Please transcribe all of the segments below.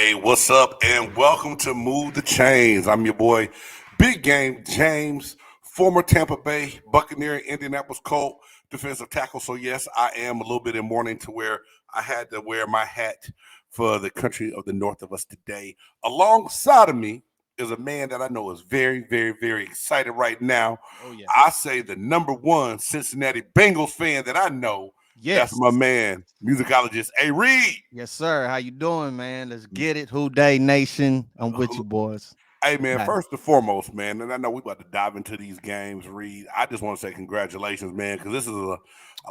Hey, what's up? And welcome to Move the Chains. I'm your boy, Big Game James, former Tampa Bay Buccaneer, Indianapolis Colt defensive tackle. So, yes, I am a little bit in mourning to where I had to wear my hat for the country of the north of us today. Alongside of me is a man that I know is very, very, very excited right now. Oh yeah. I say the number one Cincinnati Bengals fan that I know. That's Yes. my man, musicologist A. Reed. Yes, sir. How you doing, man? Let's get it. Who Day Nation. I'm with you, boys. Hey man, Got it. first and foremost, man, and I know we about to dive into these games, Reed. I just want to say congratulations, man, because this is a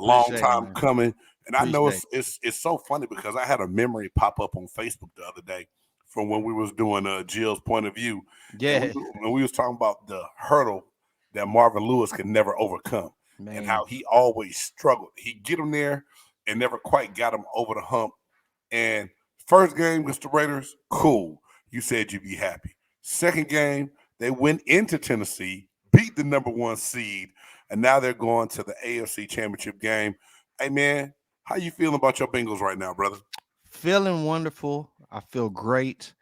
long Appreciate it, time man. coming. And I know Appreciate it's, it. it's so funny because I had a memory pop up on Facebook the other day from when we was doing Jill's point of view, and Yeah, we was talking about the hurdle that Marvin Lewis could never overcome, and man. how he always struggled. He get him there and never quite got him over the hump. And first game against the Raiders, cool. You said you'd be happy. Second game, they went into Tennessee, beat the number one seed, and now they're going to the AFC Championship game. Hey man, how you feeling about your Bengals right now, brother? Feeling wonderful. I feel great.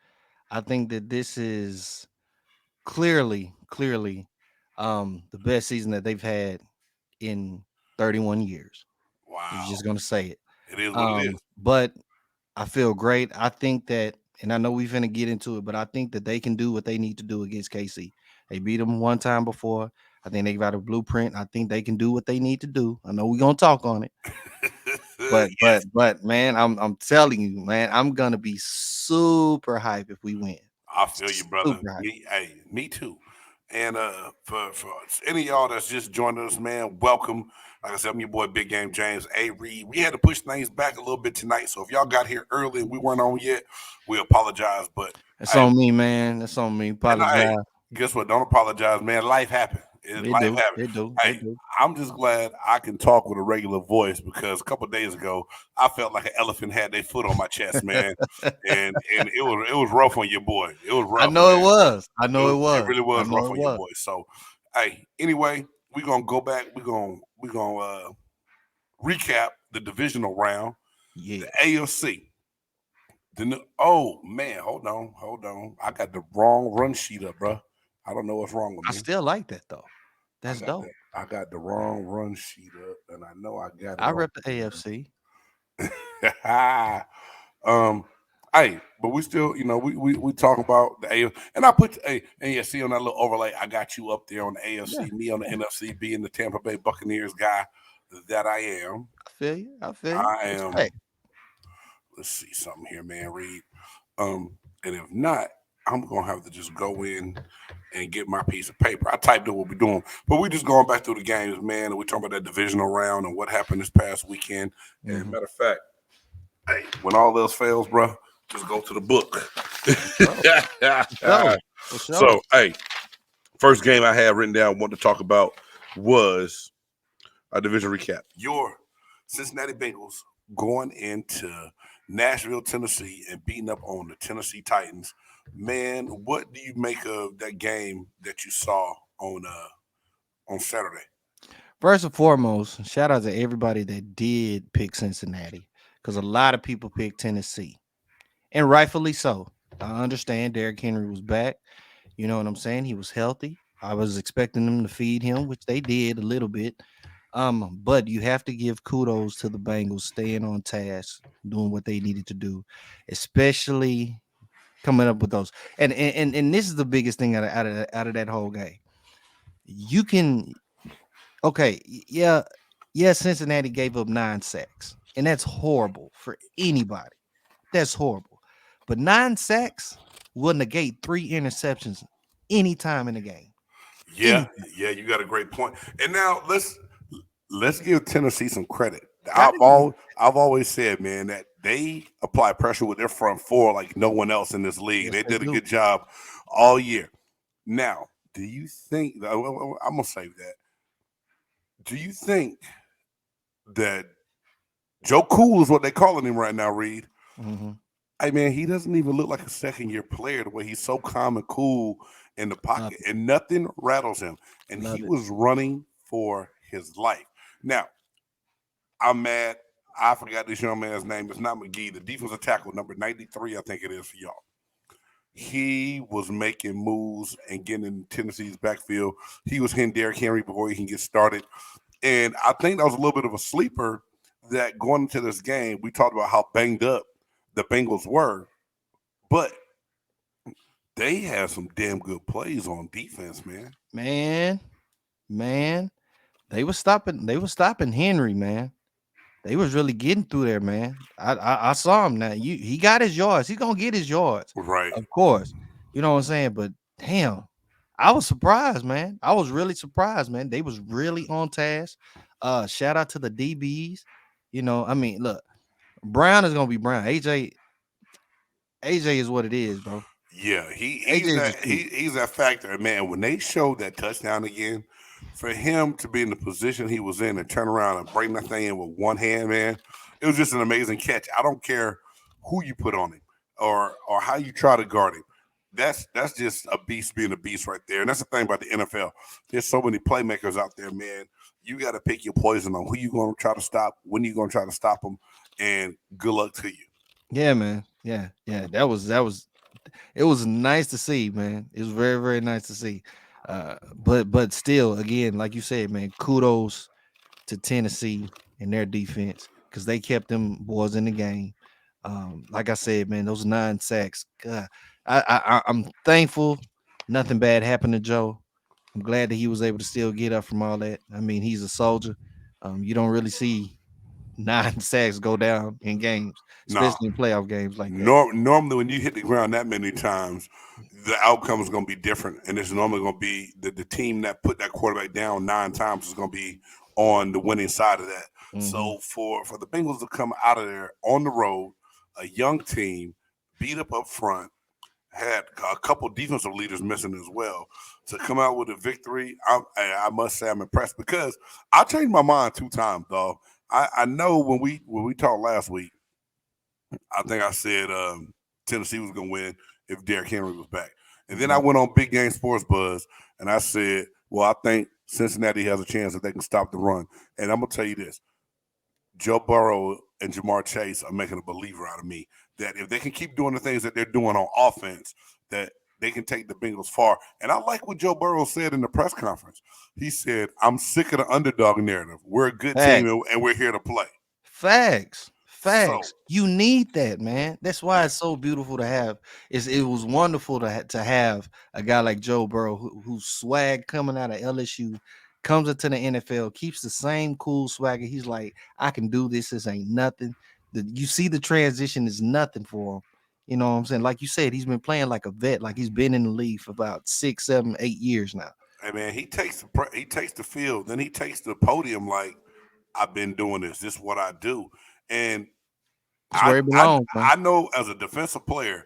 I think that this is clearly, the best season that they've had in 31 years. I'm Wow, just gonna say it. it is what it is. But I feel great. I think that, and I know we're gonna get into it, but I think that they can do what they need to do against KC. They beat them one time before. I think they got a blueprint. I think they can do what they need to do. I know we're gonna talk on it, but Yes, but but man, I'm telling you, man, I'm gonna be super hype if we win. I feel you, brother. Super hype. Me too. And for any of y'all that's just joining us, man, welcome. Like I said, I'm your boy Big Game James A. Reed. We had to push things back a little bit tonight, so if y'all got here early and we weren't on yet, we apologize. But That's hey, on me, man. That's on me. and hey, Apologize. guess what? Don't apologize, man. Life happened. They Life do. happened. They do. They Hey, do. I'm just glad I can talk with a regular voice because a couple of days ago I felt like an elephant had their foot on my chest, man, and it was rough on your boy. It was I rough, know it man. was. I It know was, it it was. really I was know rough it on your was. boy. So, hey, anyway, we're gonna go back. We're gonna recap the divisional round, the Yeah. AFC. Oh man, hold on. I got the wrong run sheet up, bro. I don't know what's wrong with I me. still like that though. I That's got dope. that. I got the wrong run sheet up, and I know I got it I on rep the AFC. here. um, hey, but we still, we talk about the AFC, and I put and yeah, see on that little overlay, I got you up there on the Yeah, AFC, me on the yeah. NFC, being the Tampa Bay Buccaneers guy that I am. I feel you. I feel you. I am. Respect. Let's see something here, man. Read. And if not, I'm gonna have to just go in and get my piece of paper. I typed in what we're doing, but we just going back through the games, man. And we talking about that divisional round and what happened this past weekend. And Mhm. matter of fact, hey, when all else fails, bro, just go to the book. For sure. For sure. For So, sure. hey, first game I had written down, wanted to talk about was a division recap. Your Cincinnati Bengals going into Nashville, Tennessee, and beating up on the Tennessee Titans. Man, what do you make of that game that you saw on Saturday? First and foremost, shout out to everybody that did pick Cincinnati because a lot of people picked Tennessee, and rightfully so. I understand Derrick Henry was back. You know what I'm saying? He was healthy. I was expecting them to feed him, which they did a little bit. But you have to give kudos to the Bengals staying on task, doing what they needed to do, especially coming up with those. And this is the biggest thing out of that whole game. You can okay, yeah, Cincinnati gave up 9 sacks, and that's horrible for anybody. That's horrible. But 9 sacks will negate 3 interceptions anytime in the game. Yeah, Anytime. yeah, you got a great point. And now let's give Tennessee some credit. Got to give. I've always said, man, that they apply pressure with their front four like no one else in this league. Yes, They they did a do. good job all year. Now, do you think? I'm gonna say that. Do you think that Joe Cool is what they're calling him right now, Reed? Mhm. Hey man, he doesn't even look like a second year player the way he's so calm and cool in the Love pocket, it. and nothing rattles him. And he Love it. was running for his life. Now, I'm mad. I forgot this young man's name. It's not McGee. The defensive tackle, number 93, I think it is for y'all. He was making moves and getting in Tennessee's backfield. He was hitting Derrick Henry before he can get started. And I think that was a little bit of a sleeper that going into this game, we talked about how banged up the Bengals were, but they had some damn good plays on defense, man. Man, they were stopping Henry, man. They was really getting through there, man. I saw him now. He got his yards. He gonna get his yards, Right. of course. You know what I'm saying? But damn, I was surprised, man. I was really surprised, man. They was really on task. Shout out to the DBs. You know, I mean, look, Brown is gonna be Brown. AJ is what it is, bro. Yeah, AJ is the truth. he's that factor, man. When they showed that touchdown again, for him to be in the position he was in and turn around and bring that thing in with one hand, man, it was just an amazing catch. I don't care who you put on him or how you try to guard him. That's just a beast being a beast right there. And that's the thing about the NFL. There's so many playmakers out there, man. You got to pick your poison on who you going to try to stop, when you going to try to stop them, and good luck to you. Yeah, man. Yeah. It was nice to see, man. It was very, very nice to see. But still, again, like you said, man, kudos to Tennessee and their defense because they kept them boys in the game. Like I said, man, those 9 sacks. God, I'm thankful nothing bad happened to Joe. I'm glad that he was able to still get up from all that. I mean, he's a soldier. You don't really see 9 sacks go down in games, Nah, especially in playoff games like that. normally when you hit the ground that many times, the outcome is going to be different, and it's normally going to be the team that put that quarterback down 9 times is going to be on the winning side of that. Hmm. So for the Bengals to come out of there on the road, a young team, beat up front, had a couple defensive leaders missing as well, to come out with a victory, I must say I'm impressed because I changed my mind 2 times, dog. I know when we talked last week. I think I said Tennessee was going to win if Derrick Henry was back. And then I Right. went on Big Game Sports Buzz and I said, well, I think Cincinnati has a chance that they can stop the run. And I'm going to tell you this, Joe Burrow and Jamar Chase are making a believer out of me that if they can keep doing the things that they're doing on offense, that they can take the Bengals far. And I like what Joe Burrow said in the press conference. He said, I'm sick of the underdog narrative. We're a good team Facts. and we're here to play. Facts. So, Facts. You need that, man. That's why it's so beautiful to have. It was wonderful to have a guy like Joe Burrow who's swag coming out of LSU, comes into the NFL, keeps the same cool swagger. He's like, I can do this. This ain't nothing. You see the transition is nothing for him. You know what I'm saying? Like you said, he's been playing like a vet, like he's been in the league for about 6, 7, 8 years now. hey man, he takes the field, then he takes the podium like I've been doing this. This is what I do, and That's where he I belongs, man. I know as a defensive player,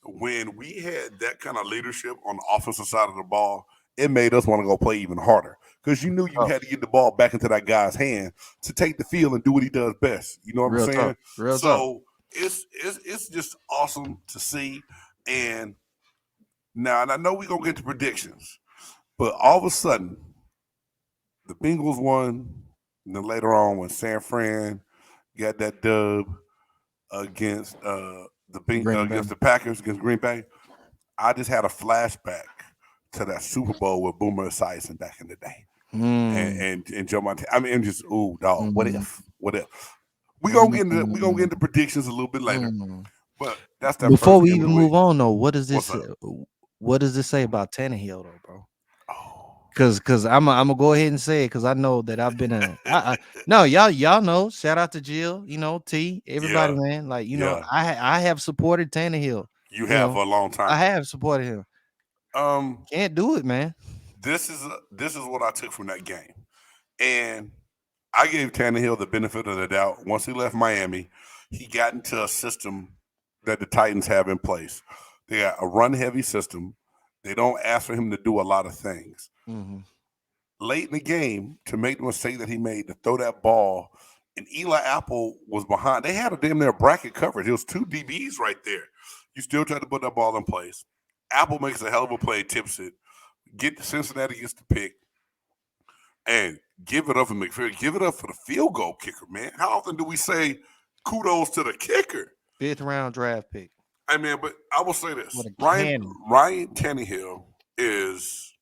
when we had that kind of leadership on the offensive side of the ball, it made us want to go play even harder because you knew you Oh, had to get the ball back into that guy's hand to take the field and do what he does best. You know what I'm real talk. saying? Real talk. So it's just awesome to see. And now, and I know we're gonna get to predictions, but all of a sudden the Bengals won. And then later on, when San Fran got that dub against Green Bay. against the Packers against Green Bay, I just had a flashback to that Super Bowl with Boomer Esiason back in the day, Mm, and Joe Montana. I mean, just ooh, dog. What mm, if? What if? We gonna get mm, into predictions a little bit later, mm. but that's that Before first we game of even the week. move on, though, What's up? what does this say about Tannehill, though, bro? Oh, Cause I'm gonna go ahead and say it because I know that I've been no y'all know. Shout out to Jill, T, everybody, yeah, man. Like yeah. I have supported Tannehill. You You have know, for a long I time. have supported him. Um, Can't do it, man. this is what I took from that game, and I gave Tannehill the benefit of the doubt. Once he left Miami, he got into a system that the Titans have in place. They got a run heavy system. They don't ask for him to do a lot of things. Hmm. Late in the game, to make the mistake that he made to throw that ball, and Eli Apple was behind. They had a damn near bracket coverage. It was 2 DBs right there. You still try to put that ball in place. Apple makes a hell of a play, tips it. Cincinnati gets the pick, and Give it up for McPherson. Give it up for the field goal kicker, man. How often do we say kudos to the kicker? 5th round draft pick. I mean, but I will say What this: a Ryan cannon. Tannehill is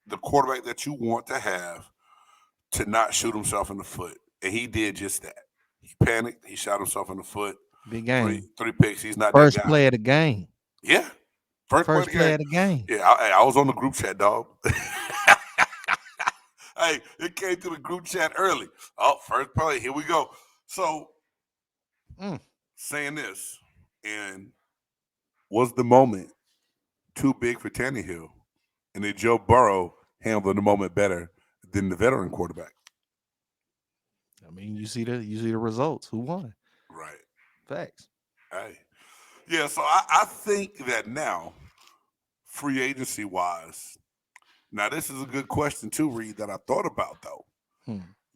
the quarterback that you want to have to not shoot himself in the foot, and he did just that. He panicked. He shot himself in the foot. Big game. Three picks. He's not First that guy. play of the game. Yeah, first play of First the play game. of the game. Yeah, I was on the group chat, dog. Hey, it came to the group chat early. Oh, first play. Here we go. So, saying this, and was the moment too big for Tannehill? And did Joe Burrow handle the moment better than the veteran quarterback? I mean, you see the results. Who won? Right. Facts. Hey. Yeah, so I think that now, free agency wise, now this is a good question too, Reed, that I thought about though.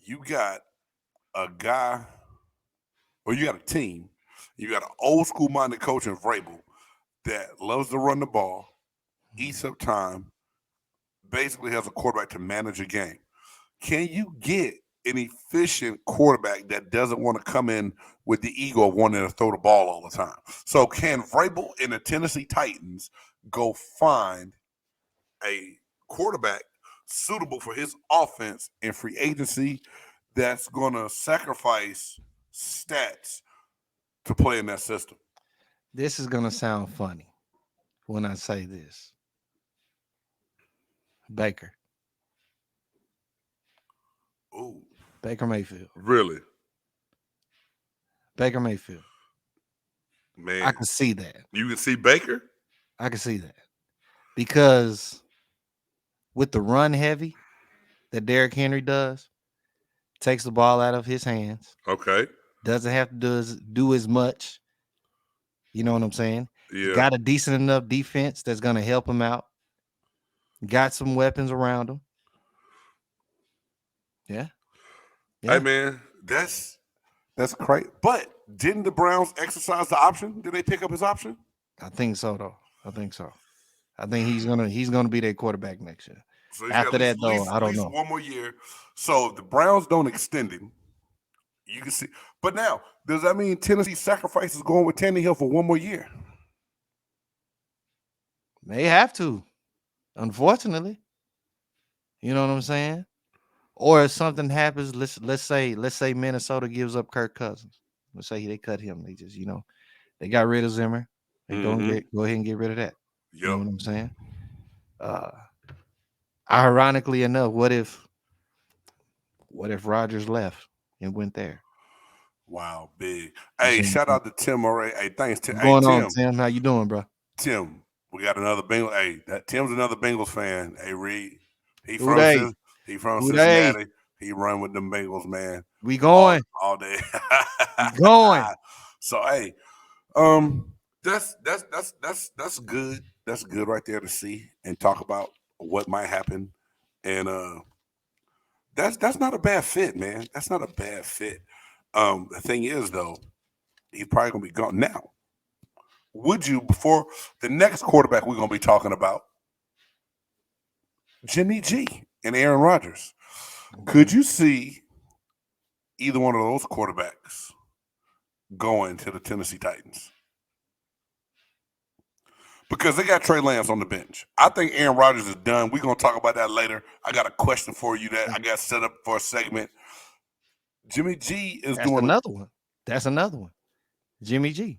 You got a guy, or you got a team, you got an old school minded coach in Vrabel that loves to run the ball, eats up time, basically has a quarterback to manage a game. Can you get an efficient quarterback that doesn't want to come in with the ego of wanting to throw the ball all the time? So can Vrabel and the Tennessee Titans go find a quarterback suitable for his offense in free agency that's going to sacrifice stats to play in that system? This is going to sound funny when I say this. Baker. Ooh. Baker Mayfield. Really? Baker Mayfield. Man. I can see that. You can see Baker? I can see that. Because with the run heavy that Derrick Henry does, takes the ball out of his hands. Okay. Doesn't have to do as much. You know what I'm saying? Yeah. Got a decent enough defense that's going to help him out. Got some weapons around him. Yeah. Hey, man, that's great. But didn't the Browns exercise the option? Did they pick up his option? I think so, though. I think he's gonna be their quarterback next year. So After that, though, I don't know. One more year. So if the Browns don't extend him, you can see. But now, does that mean Tennessee sacrifices going with Tannehill for one more year? They have to, unfortunately. You know what I'm saying? Or if something happens, let's say Minnesota gives up Kirk Cousins. Let's say they cut him. They just, they got rid of Zimmer. They go ahead and get rid of that. Yep. You know what I'm saying? Ironically enough, what if Rodgers left and went there? Wow, big. Hey, shout out to Tim Murray. Hey, thanks, Tim. What's going on, Tim? How you doing, bro? Tim, we got another Bengals. Hey, Tim's another Bengals fan. Hey, Reed. He from Cincinnati. He run with them Bengals, man. We going all day. We going. So hey, that's good. That's good right there to see and talk about what might happen. And that's not a bad fit, man. That's not a bad fit. The thing is though, he's probably gonna be gone now. Would you, before the next quarterback we're gonna be talking about, Jimmy G and Aaron Rodgers? Could you see either one of those quarterbacks going to the Tennessee Titans? Because they got Trey Lance on the bench. I think Aaron Rodgers is done. We're going to talk about that later. I got a question for you that I got set up for a segment. Jimmy G is doing another one. That's another one. Jimmy G.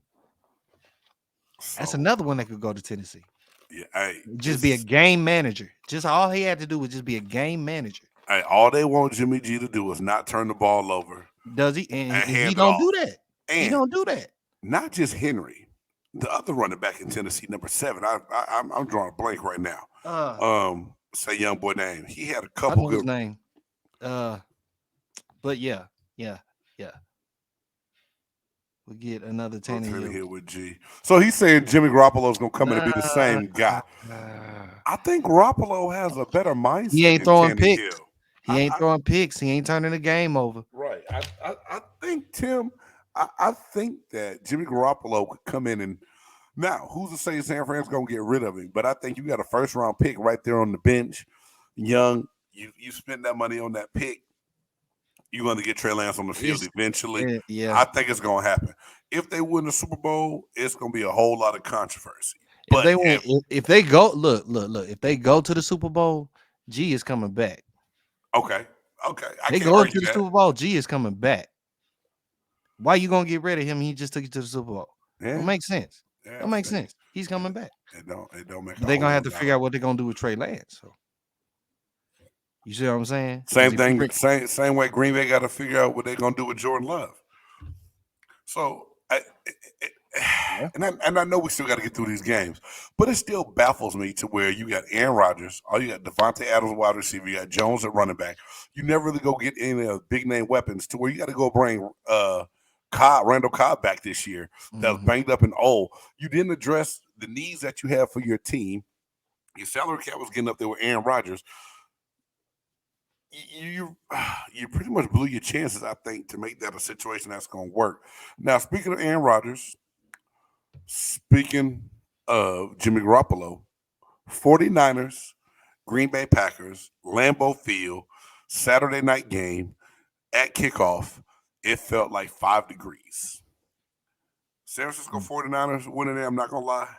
That's another one that could go to Tennessee. Yeah, hey, just be a game manager. Just all he had to do was just be a game manager. Hey, all they want Jimmy G to do is not turn the ball over. Does he? And he don't do that. And he don't do that. Not just Henry, the other running back in Tennessee, number 7. I'm drawing a blank right now. Say young boy name. He had a couple good his name. But yeah. We'll get another Tannehill with G. So he's saying Jimmy Garoppolo's gonna come in and be the same guy. I think Garoppolo has a better mindset. He ain't throwing picks. He ain't throwing picks. He ain't turning the game over. Right. I think, Tim, I think that Jimmy Garoppolo could come in and now who's to say San Fran's gonna get rid of him? But I think you got a first round pick right there on the bench. Young, you spend that money on that pick, you're going to get Trey Lance on the field It's eventually. yeah. I think it's going to happen. If they win the Super Bowl, it's going to be a whole lot of controversy. If But they win, if they go, look, if they go to the Super Bowl, G is coming back. okay, I They can't go to argue the that. Super Bowl, G is coming back. Why you gonna get rid of him? He just took you to the Super Bowl. Don't Yeah, make sense. yeah, Don't make see, sense. He's coming back. it don't make But a they're whole gonna have lot to about figure it. out what they're gonna do with Trey Lance. So you see what I'm saying? Because Same if you thing, bring same way. Green Bay got to figure out what they're going to do with Jordan Love. So, yeah. and I know we still got to get through these games, but it still baffles me to where you got Aaron Rodgers, you got Devontae Adams wide receiver, you got Jones at running back. You never really go get any of big name weapons to where you got to go bring Randall Cobb back this year that was Mhm. banged up and old. You didn't address the needs that you have for your team. Your salary cap was getting up there with Aaron Rodgers. You you pretty much blew your chances, I think, to make that a situation that's going to work. Now, speaking of Aaron Rodgers, speaking of Jimmy Garoppolo, 49ers, Green Bay Packers, Lambeau Field, Saturday night game at kickoff, it felt like 5 degrees. San Francisco Mm. 49ers winning there, I'm not going to lie,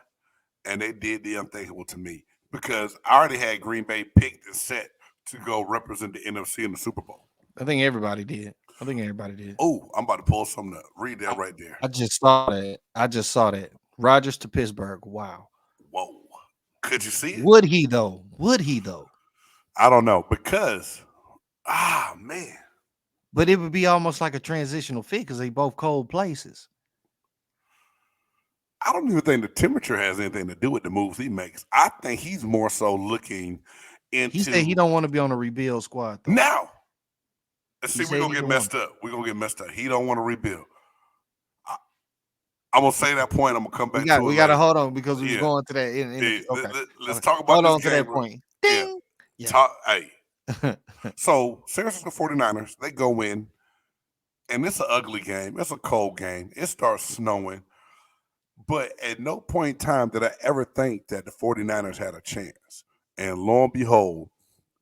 and they did the unthinkable to me because I already had Green Bay picked and set to go represent the NFC in the Super Bowl. I think everybody did. I think everybody did. Oh, I'm about to pull something up. Read that right there. I just saw that. I just saw that. Rodgers to Pittsburgh. Wow. Whoa. Could you see it? Would he though? Would he though? I don't know because, man. But it would be almost like a transitional fit because they both cold places. I don't even think the temperature has anything to do with the moves he makes. I think he's more so looking He said he into don't want to be on a rebuild squad though. now. Let's He see, we're said gonna he get don't messed up. We're gonna get messed up. He don't want to rebuild. I'm gonna say that point. I'm gonna come back to it We got to later. hold on because we was Yeah. going to that. Okay. Let's Okay. talk about Hold this on to game. that point. Yeah. Ding. Yeah. Hey. So San Francisco 49ers, they go in, and it's an ugly game. It's a cold game. It starts snowing. But at no point in time did I ever think that the 49ers had a chance. And lo and behold,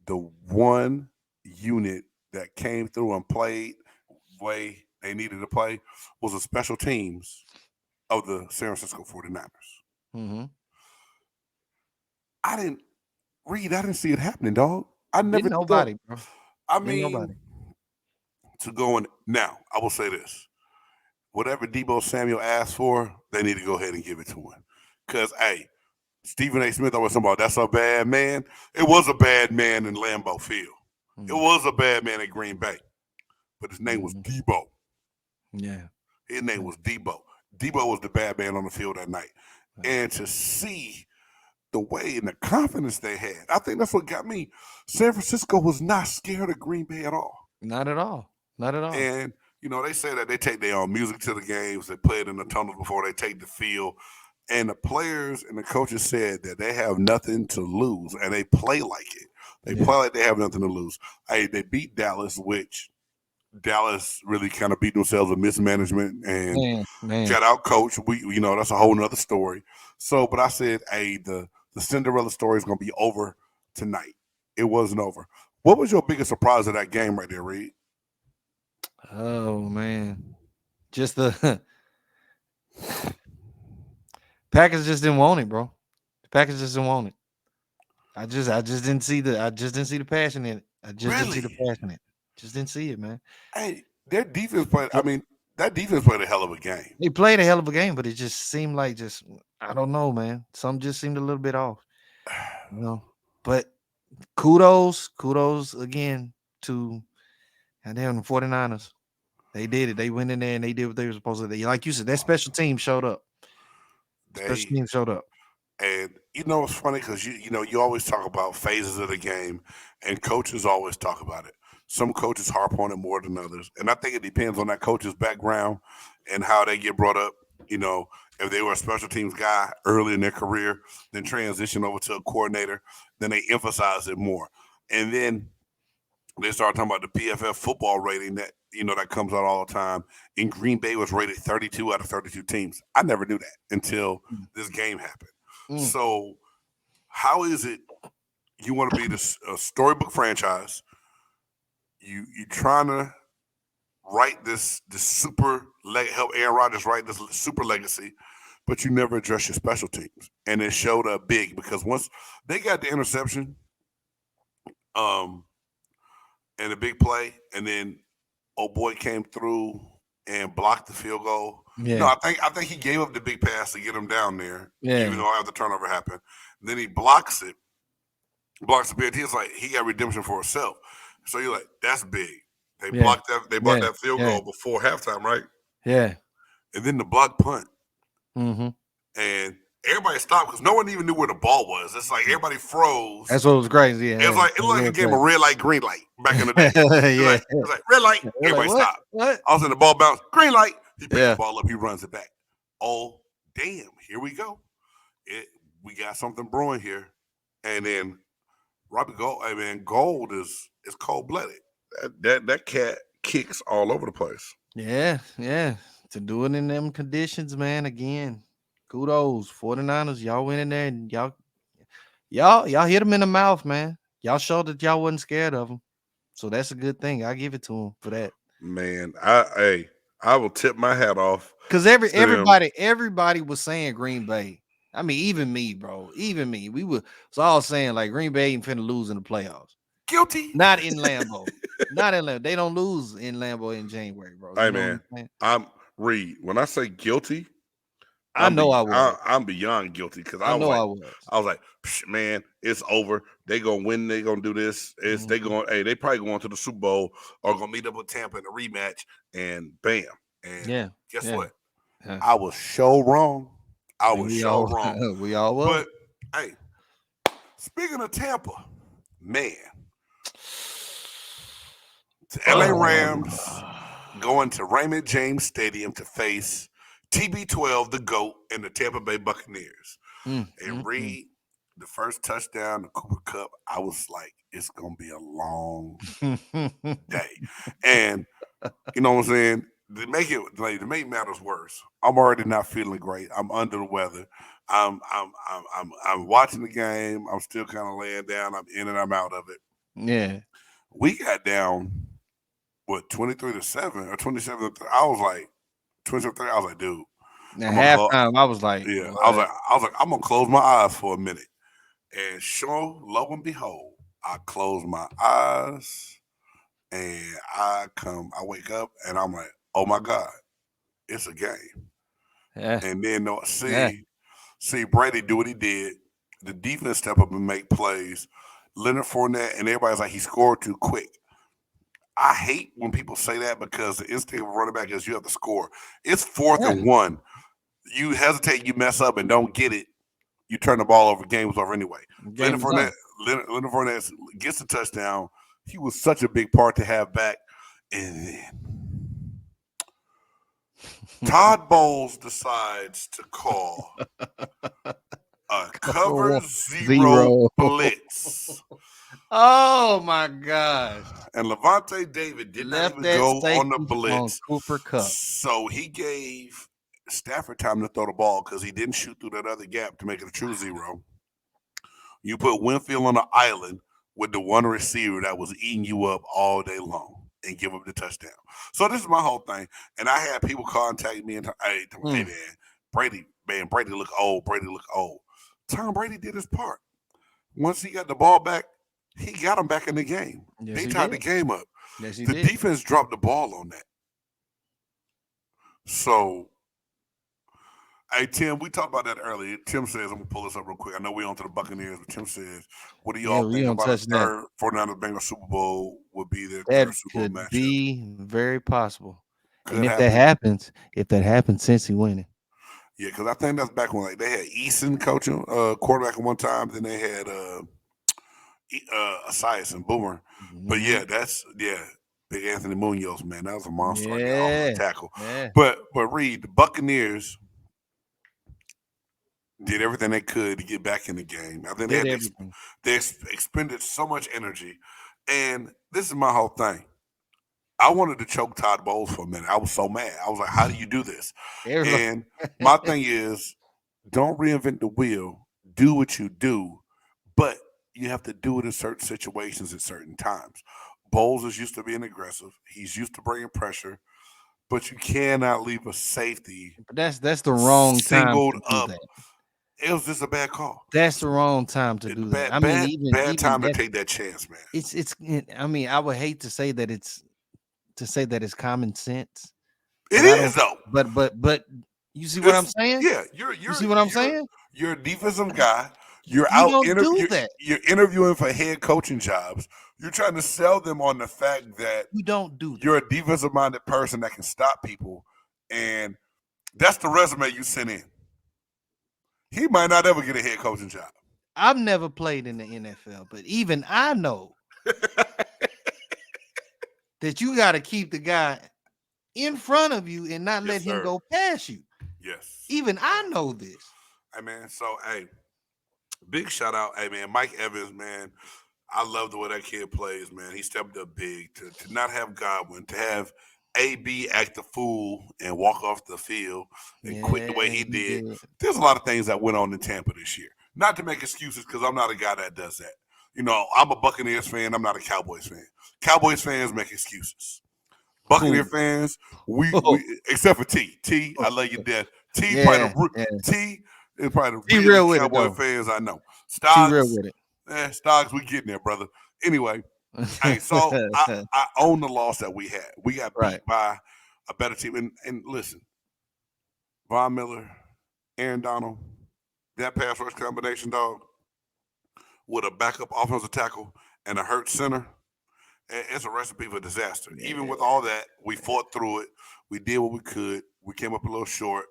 the one unit that came through and played the way they needed to play was the special teams of the San Francisco 49ers. Mm-hmm. I didn't see it happening, dog. I never Didn't thought, nobody, bro. I Didn't mean, nobody. to go in. Now, I will say this. Whatever Debo Samuel asked for, they need to go ahead and give it to him. Because, hey, Stephen A. Smith always talking about that's a bad man. It was a bad man in Lambeau Field. It was a bad man at Green Bay. But his name was Debo. Yeah. His name was Debo. Debo was the bad man on the field that night. And to see the way and the confidence they had, I think that's what got me. San Francisco was not scared of Green Bay at all. Not at all. Not at all. And, they say that they take their own music to the games. They play it in the tunnels before they take the field. And the players and the coaches said that they have nothing to lose, and they play like it. They play like they have nothing to lose. Hey, they beat Dallas, which Dallas really kind of beat themselves with mismanagement and got out coach. That's a whole nother story. So, but I said, hey, the Cinderella story is going to be over tonight. It wasn't over. What was your biggest surprise of that game right there, Reed? Oh man, just the Packers just didn't want it, bro. The Packers just didn't want it. I just didn't see the passion in it. I just didn't see the passion in it. Just didn't see it, man. Hey, their defense played. I mean, that defense played a hell of a game. They played a hell of a game, but it just seemed like I don't know, man. Some just seemed a little bit off, But kudos again to and then the 49ers. They did it. They went in there and they did what they were supposed to do. Like you said, that special team showed up. Special team showed up. And it's funny because you always talk about phases of the game, and coaches always talk about it. Some coaches harp on it more than others, and I think it depends on that coach's background and how they get brought up. If they were a special teams guy early in their career, then transition over to a coordinator, then they emphasize it more. And then they start talking about the PFF football rating that that comes out all the time. In Green Bay was rated 32 out of 32 teams. I never knew that until this game happened. So how is it You want to be this storybook franchise. You trying to write this super help Aaron Rodgers write this super legacy, but you never address your special teams, and it showed up big because once they got the interception, um, and a big play, and then old boy came through and blocked the field goal. No, Yeah, I think he gave up the big pass to get him down there, even yeah, though after the turnover happened. Then he blocks the big. He's like he got redemption for himself. So you're like, that's big. They yeah, blocked that. They blocked yeah, that field yeah, goal before halftime, right? yeah. And then the block punt, Mm-hmm. and everybody stopped because no one even knew where the ball was. It's like everybody froze. That's what was crazy. It was Yeah, like it was like a game of red light, green light back in the day. yeah. It was like red light, They're like, everybody what? stopped. What? All of a sudden the ball bounced, green light. He picks the Yeah, ball up, he runs it back. Oh damn, here we go. We got something brewing here. And then Robbie Gold, I mean, Gold is cold blooded. That cat kicks all over the place. yeah, yeah. To do it in them conditions, man. Again, kudos, 49ers. Y'all went in there and y'all hit them in the mouth, man. Y'all showed that y'all wasn't scared of them. So that's a good thing. I give it to them for that. Man, I will tip my hat off Because to them. everybody was saying Green Bay. I mean, even me, bro. Even me. We was all saying like Green Bay ain't finna lose in the playoffs. Guilty. Not in Lambeau. Not in Lambeau. They don't lose in Lambeau in January, bro. Hey You know what man, I'm saying? I'm Reed. When I say guilty, I know I was. I'm beyond guilty because I know I was. I was like, man, it's over. They gonna win. They gonna do this. They Mhm. going. Hey, they probably going to the Super Bowl or gonna meet up with Tampa in a rematch. And bam. And Yeah. guess Yeah. what? Yeah. I was so wrong. I was We so all wrong. we all was. But hey, speaking of Tampa, man, the LA Rams going to Raymond James Stadium to face TB12, the GOAT, and the Tampa Bay Buccaneers. And Mm. Reed, the first touchdown, the Cooper Cup, I was like, it's going to be a long day. And you know what I'm saying? To make matters worse, I'm already not feeling great. I'm under the weather. I'm watching the game. I'm still kind of laying down. I'm in and I'm out of it. Yeah. We got down 23-7 or 27-3. I was like 27-3. I was like, dude, At I'm gonna close. halftime, I was like, Yeah, what? I was like, I'm gonna close my eyes for a minute. And sure, lo and behold, I close my eyes and I wake up and I'm like, oh my God, it's a game. Yeah. And then Yeah. see Brady do what he did. The defense step up and make plays. Leonard Fournette and everybody's like he scored too quick. I hate when people say that because the instinct of running back is you have to score. It's fourth Yeah. and one. You hesitate, you mess up, and don't get it. You turn the ball over. Game was over anyway. Game is on. Leonard Fournette gets the touchdown. He was such a big part to have back. And then Todd Bowles decides to call a cover zero Zero. blitz. Oh my gosh. And Levante David did not Left even that go on the safety on blitz. Cooper Cup. So he gave Stafford time to throw the ball because he didn't shoot through that other gap to make it a true zero. You put Winfield on the island with the one receiver that was eating you up all day long and give up the touchdown. So this is my whole thing. And I had people contact me and hey man, Brady look old. Brady look old. Tom Brady did his part. Once he got the ball back, he got him back in the game. Yes, They he tied the did. game up. Yes, he The did. defense dropped the ball on that. So, hey, Tim, we talked about that earlier. Tim says, I'm going to pull this up real quick. I know we're on to the Buccaneers, but Tim says, what do Yeah, y'all we think don't about a touch that. third 49ers Bengals Super Bowl would be their That third Super Bowl could matchup? be very possible. And Could happen. if that happens, since he winning. Yeah, because I think that's back when like they had Eason coaching quarterback at one time. Then they had Asias and Boomer. But yeah, Big Anthony Munoz, man, that was a monster right there, offensive Yeah. tackle. Yeah. But Reed, the Buccaneers did everything they could to get back in the game. I think Did everything. they expended so much energy, and this is my whole thing. I wanted to choke Todd Bowles for a minute. I was so mad. I was like, "How do you do this?" Everybody. And my thing is, don't reinvent the wheel. Do what you do, but you have to do it in certain situations at certain times. Bowles is used to being aggressive. He's used to bringing pressure, but you cannot leave a safety But that's the wrong time singled to do up. that. It was just a bad call. That's the wrong time to do that. Bad, I mean, bad, bad even time to that take that chance, man. I mean, I would hate to say that it's common sense, It but I is don't though. but you see what I'm It's saying? yeah. You see what I'm saying? You're a defensive guy. You're You out don't do that. you're interviewing for head coaching jobs. You're trying to sell them on the fact that You don't do you're that. a defensive minded person that can stop people, and that's the resume you sent in. He might not ever get a head coaching job. I've never played in the NFL, but even I know that you got to keep the guy in front of you and not Yes, let him sir. go past you. Yes. Even I know this. Hey man, so hey, big shout out, hey man, Mike Evans, man. I love the way that kid plays, man. He stepped up big to not have Godwin, to have AB act the fool and walk off the field and quit the way Yeah, he he did. did. There's a lot of things that went on in Tampa this year. Not to make excuses, because I'm not a guy that does that. You know, I'm a Buccaneers fan. I'm not a Cowboys fan. Cowboys fans make excuses. Buccaneer Who? fans, we except for T. T, I love you death. T probably Yeah, yeah. T is probably the Be realest real with it Cowboy though. fans I know. Be real Stocks, with Stocks, we getting there, brother. Anyway, hey, so it. I own the loss that we had. We got beat Right. by a better team. And listen, Von Miller, Aaron Donald, that pass rush combination, dog, with a backup offensive tackle and a hurt center, it's a recipe for disaster. Even with all that, we fought through it. We did what we could. We came up a little short.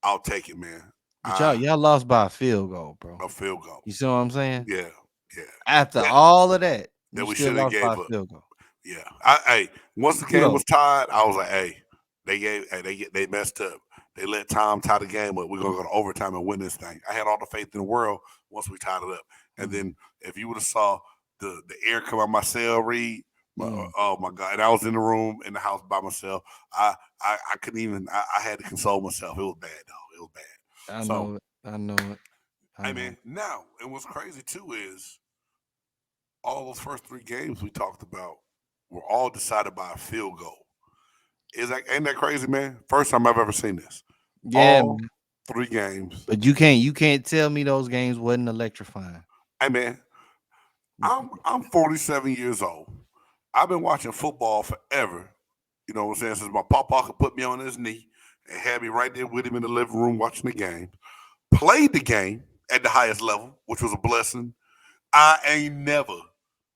I'll take it, man. But y'all lost by a field goal, bro. A field goal. You see what I'm saying? Yeah, yeah. After That, all of that, that you we still should have lost by gave a up. field goal. Yeah. Hey, once the game Kudos. was tied, I was like, hey, they messed up. They let Tom tie the game up. We're gonna go to overtime and win this thing. I had all the faith in the world once we tied it up. And then if you would have saw the air come out my cell, Reed, oh my God! And I was in the room in the house by myself. I couldn't even. I had to console myself. It was bad, dog. It was bad. I So, know it. I know it. I hey know. man, now and what's crazy too is all those first three games we talked about were all decided by a field goal. Ain't that crazy, man? First time I've ever seen this. Yeah, All man. three games. But you can't tell me those games wasn't electrifying. Hey man, I'm 47 years old. I've been watching football forever. You know what I'm saying? Since my papa could put me on his knee and had me right there with him in the living room watching the game. Played the game at the highest level, which was a blessing. I ain't never,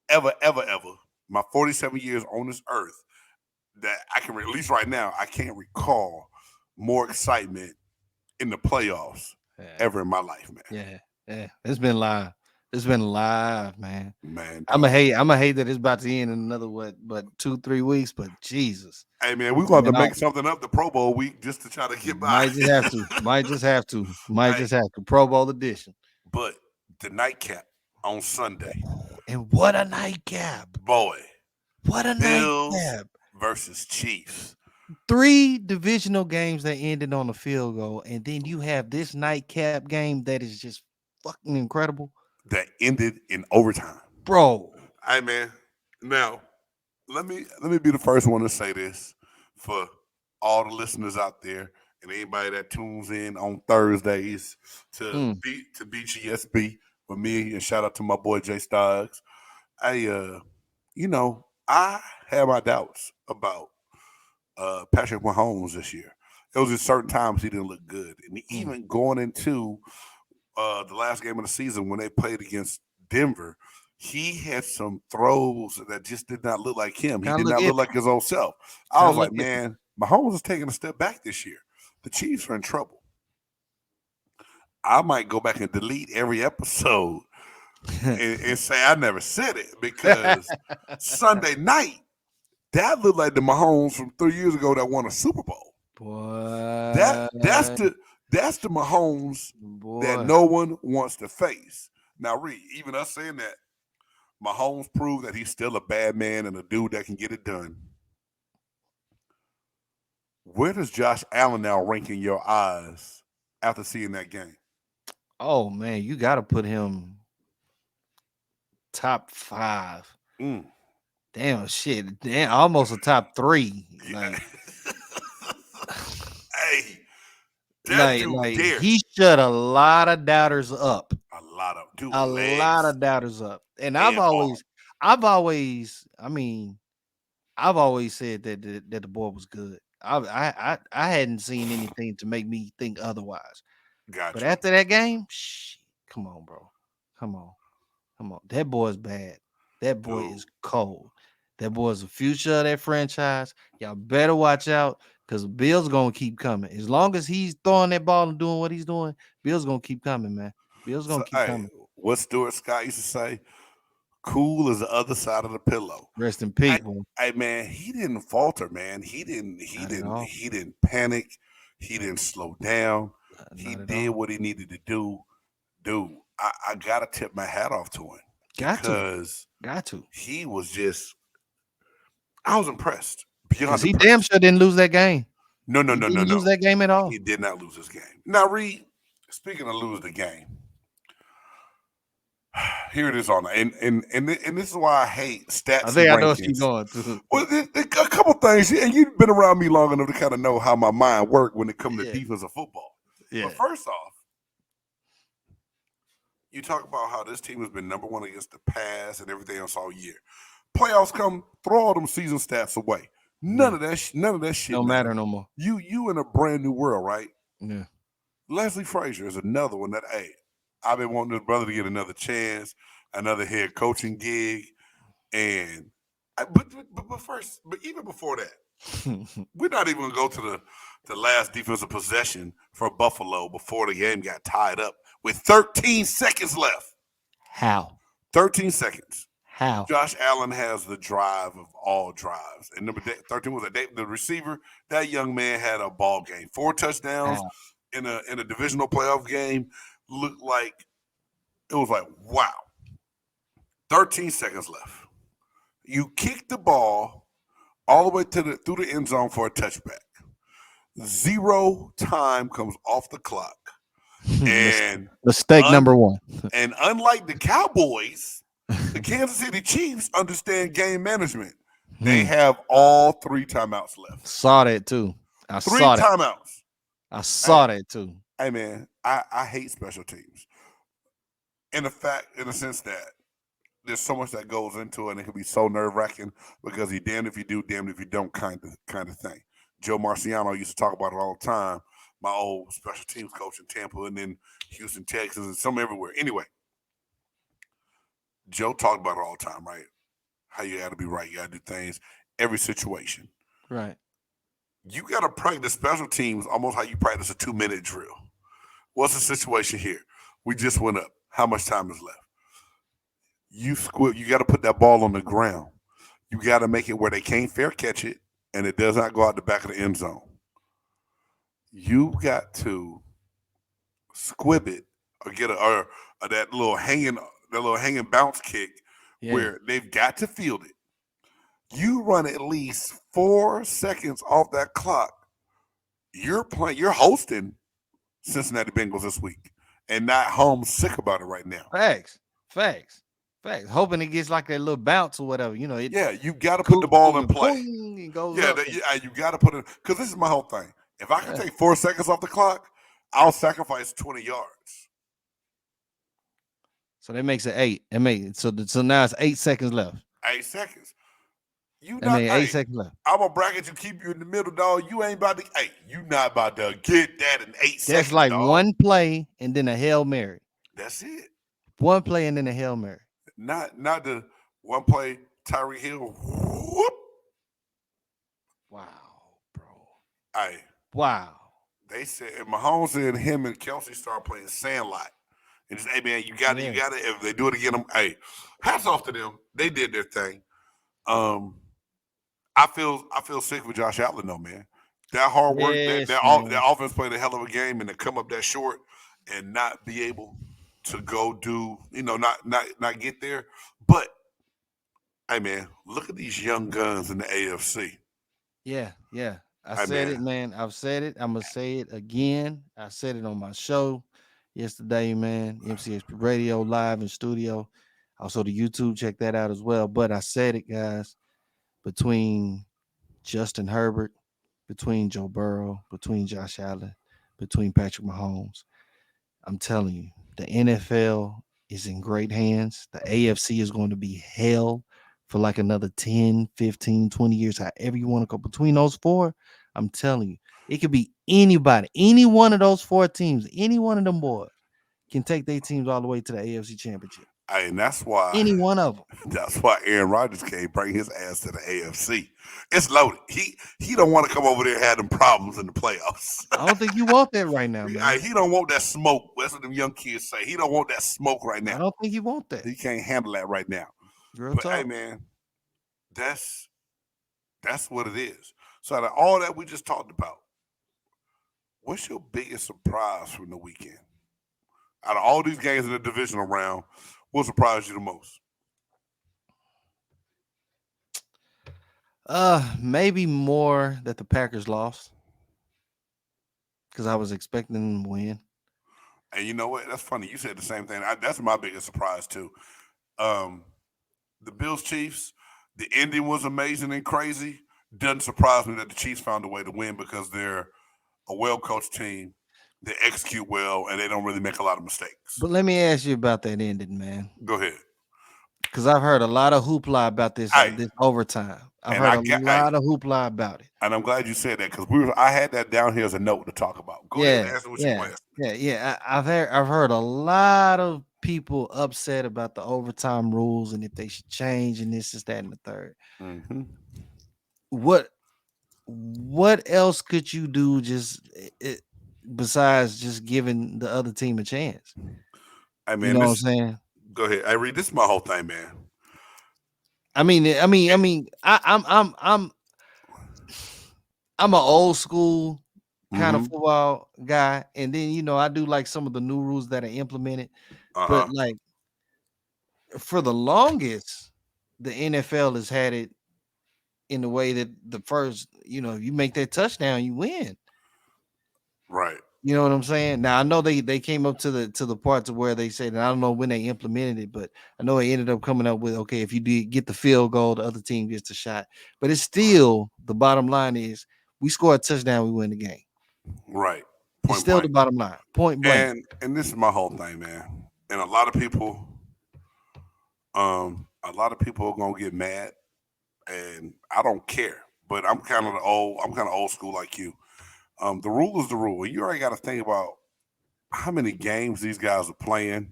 ever, ever, ever, my 47 years on this earth, that I can, at least right now, I can't recall more excitement in the playoffs Yeah, ever in my life, man. yeah. It's been live. It's been live, man. Man, I'm a dog. hate. I'm a hate that it's about to end in another but 2-3 weeks. But Jesus, Hey, man, we're going to have man, to make something up the Pro Bowl week just to try to get by. might just have to. Might just have to. Might Hey, just have to. Pro Bowl edition. but the nightcap on Sunday, And what a nightcap! boy, What a Bills nightcap! versus Chiefs. 3 divisional games that ended on a field goal, and then you have this nightcap game that is just fucking incredible, That ended in overtime. bro. Hey, man, now let me be the first one to say this for all the listeners out there and anybody that tunes in on Thursdays to Mm. BGSB with me, and shout out to my boy Jay Stoggs. I have my doubts about Patrick Mahomes this year. There was just certain times he didn't look good, and Mm. even going into the last game of the season when they played against Denver, he had some throws that just did not look like him. He Kind of did look not look iffy. like his old self. I Kind was of look like, iffy. man, Mahomes is taking a step back this year. The Chiefs are in trouble. I might go back and delete every episode and say I never said it, because Sunday night, that looked like the Mahomes from 3 years ago that won a Super Bowl. That Boy, that's the Mahomes that boy. no one wants to face. Now, Reed, even us saying that, Mahomes proved that he's still a bad man and a dude that can get it done. Where does Josh Allen now rank in your eyes after seeing that game? Oh man, you got to put him. top 5. Mm. Damn shit. Damn, almost a top 3. Yeah. Like, Hey, that like, dude like there. he shut a lot of doubters up. A lot of dude A lot legs of doubters up. And and arm. I've always said that the boy was good. I hadn't seen anything to make me think otherwise. But Got you. after that game, shit, come on, bro. Come on. Come on. That boy is bad. That boy Dude. is cold. That boy is the future of that franchise. Y'all better watch out because Bill's gonna keep coming. As long as he's throwing that ball and doing what he's doing, Bill's gonna keep coming, man. Bill's So gonna keep hey, coming. what Stuart Scott used to say? Cool is the other side of the pillow. Rest in Hey, peace, boy. hey man, he didn't falter, man. He didn't he Not at didn't all. he didn't panic. He didn't slow down. He Not at did all. what he needed to do. Dude, I gotta tip my hat off to him Got to. because Got to. he was just I was impressed. Beyond Because he damn impressed. sure didn't lose that game. No, no, He no, no, didn't lose no. that game at all. He did not lose his game. Now, Reed, speaking of lose the game, here it is on and this is why I hate I stats and think I know what you're rankings. going to. Well, a couple things, and you've been around me long enough to kind of know how my mind works when it comes to Yeah. defensive football. Yeah. But first off, you talk about how this team has been number one against the pass and everything else all year. Playoffs come, throw all them season stats away. None of that. None of that shit Don't matter. matter no more. You in a brand new world, right? Yeah. Leslie Frazier is another one that, hey, I've been wanting this brother to get another chance, another head coaching gig, and but even before that, we're not even gonna go to the last defensive possession for Buffalo before the game got tied up with 13 seconds left. How? 13 seconds. How? Josh Allen has the drive of all drives, and number 13 was the receiver. That young man had a ball game, 4 touchdowns How? in a divisional playoff game. Looked like it was like wow. 13 seconds left. You kick the ball all the way through the end zone for a touchback. 0 time comes off the clock, and Mistake number 1. and unlike the Cowboys, the Kansas City Chiefs understand game management. They have all 3 timeouts left. Saw that too. I 3 saw that. timeouts. I saw that too. Hey man, I hate special teams. In the sense that there's so much that goes into it, and it can be so nerve wracking because he damned if you do, damned if you don't kind of thing. Joe Marciano used to talk about it all the time. My old special teams coach in Tampa and then Houston, Texas, and some everywhere. Anyway, Joe talked about it all the time, right? How you got to be right, you got to do things every situation. Right. You got to practice special teams almost how you practice a 2-minute drill. What's the situation here? We just went up. How much time is left? You got to put that ball on the ground. You got to make it where they can't fair catch it and it does not go out the back of the end zone. You got to squib it or get that little hanging bounce kick where they've got to field it. You run at least 4 seconds off that clock. You're hosting Cincinnati Bengals this week and not home sick about it right now. Facts. Hoping it gets like that little bounce or whatever. You got to put the ball in play. It goes Yeah, up. you got to put it because this is my whole thing. If I can take 4 seconds off the clock, I'll sacrifice 20 yards. So that makes it 8. So now it's 8 seconds left. 8 seconds. You not 8 seconds left. I'm gonna bracket you, keep you in the middle, dog. You ain't about to. Hey, you not about to get that in 8 seconds. That's like dog. one play and then a Hail Mary. That's it. One play and then a Hail Mary. Not the one play. Tyreek Hill. Whoop. Wow, bro. Hey. Wow. They said Mahomes and him and Kelsey start playing Sandlot. And just, hey man, you got it. If they do it again, hey, hats off to them. They did their thing. I feel sick for Josh Allen though, man. That hard work, that offense played a hell of a game, and to come up that short and not be able to go do, not get there. But hey, man, look at these young guns in the AFC. Yeah. I said it, man. I've said it. I'm gonna say it again. I said it on my show yesterday, man. MCSP Radio live in studio. Also, the YouTube, check that out as well. But I said it, guys, between Justin Herbert, between Joe Burrow, between Josh Allen, between Patrick Mahomes. I'm telling you, the NFL is in great hands. The AFC is going to be hell for like another 10, 15, 20 years, however you want to go. Between those four, I'm telling you, it could be anybody, any one of those four teams, any one of them boys can take their teams all the way to the AFC Championship. And that's why Any one of them. that's why Aaron Rodgers can't bring his ass to the AFC. It's loaded. He don't want to come over there and have them problems in the playoffs. I don't think you want that right now, man. He don't want that smoke. That's what them young kids say. He don't want that smoke right I now. don't think you want that. He can't handle that right now. Real But hey, talk. man, that's what it is. So out of all that we just talked about, what's your biggest surprise from the weekend? Out of all these games in the divisional round, what surprised you the most? Maybe more that the Packers lost because I was expecting them to win. And you know what? That's funny. You said the same thing. That's my biggest surprise too. Um, the Bills Chiefs, the ending was amazing and crazy. Doesn't surprise me that the Chiefs found a way to win because they're a well coached team. They execute well and they don't really make a lot of mistakes. But let me ask you about that ending, man, Go ahead. because I've heard a lot of hoopla about Hey, this overtime. I've and heard I a get, hey, lot of hoopla about it. and I'm glad you said that because I had that down here as a note to talk about. Go ahead and Yeah, answer what you yeah, want. yeah. I've heard a lot of people upset about the overtime rules and if they should change and this is that and the third. Mm-hmm. What what else could you do besides just giving the other team a chance? Hey You man, know what I'm this saying? go ahead. I read this is my whole thing, man. I'm an old school kind of Mm-hmm. football guy, and then I do like some of the new rules that are implemented. But Uh-huh. like for the longest, the NFL has had it in the way that the first, you make that touchdown, you win. Right. You know what I'm saying? Now I know they came up to the part to where they said, and I don't know when they implemented it, but I know they ended up coming up with, okay, if you did get the field goal, the other team gets the shot. But it's Right. still the bottom line is we score a touchdown, we win the game. Right. It's Point still the blank. bottom line, point blank. And this is my whole thing, man. And a lot of people are gonna get mad, and I don't care. But I'm kind of old school like you. The rule is the rule. You already got to think about how many games these guys are playing.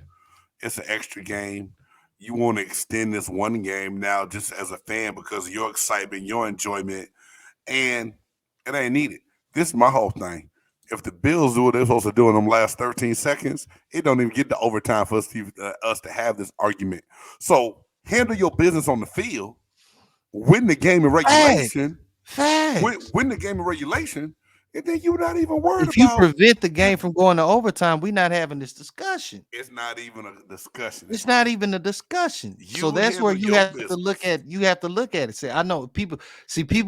It's an extra game. You want to extend this one game now just as a fan because of your excitement, your enjoyment, and it ain't needed. This is my whole thing. If the Bills do what they're supposed to do in them last 13 seconds, it don't even get to overtime for us to have this argument. So handle your business on the field, win the game in Facts. regulation, Facts. win the game in regulation, and then you're not even worried If you about prevent the game from going to overtime, we're not having this discussion. it's not even a discussion. It's not even a discussion. So You that's where handle you your have to look business. at it. Say, I know people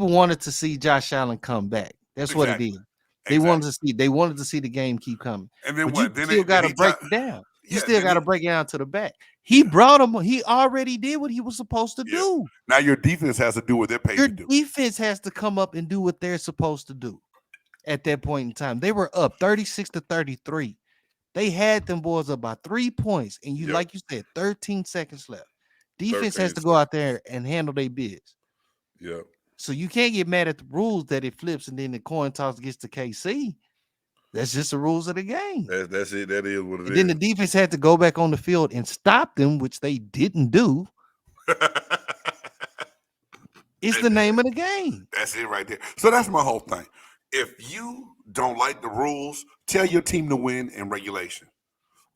wanted to see Josh Allen come back. That's what it Exactly. is. Exactly. They wanted to see the game keep coming. And then But you what? still Then got to he break got it down. You yeah, still then got he to break it down to the back. He yeah, brought him, he already did what he was supposed to yeah. do. Now your defense has to do what they're paid Your to do. defense has to come up and do what they're supposed to do at that point in time. They were up 36-33. They had them boys up by 3 points, and Yep. like you said, 13 seconds left. Defense has 13 to go out seconds. there and handle their biz. Yep. So you can't get mad at the rules that it flips and then the coin toss gets to KC. That's just the rules of the game. That's it. That is what it And then the is. defense had to go back on the field and stop them, which they didn't do. It's the name of the game. That's it right there. So that's my whole thing. If you don't like the rules, tell your team to win in regulation.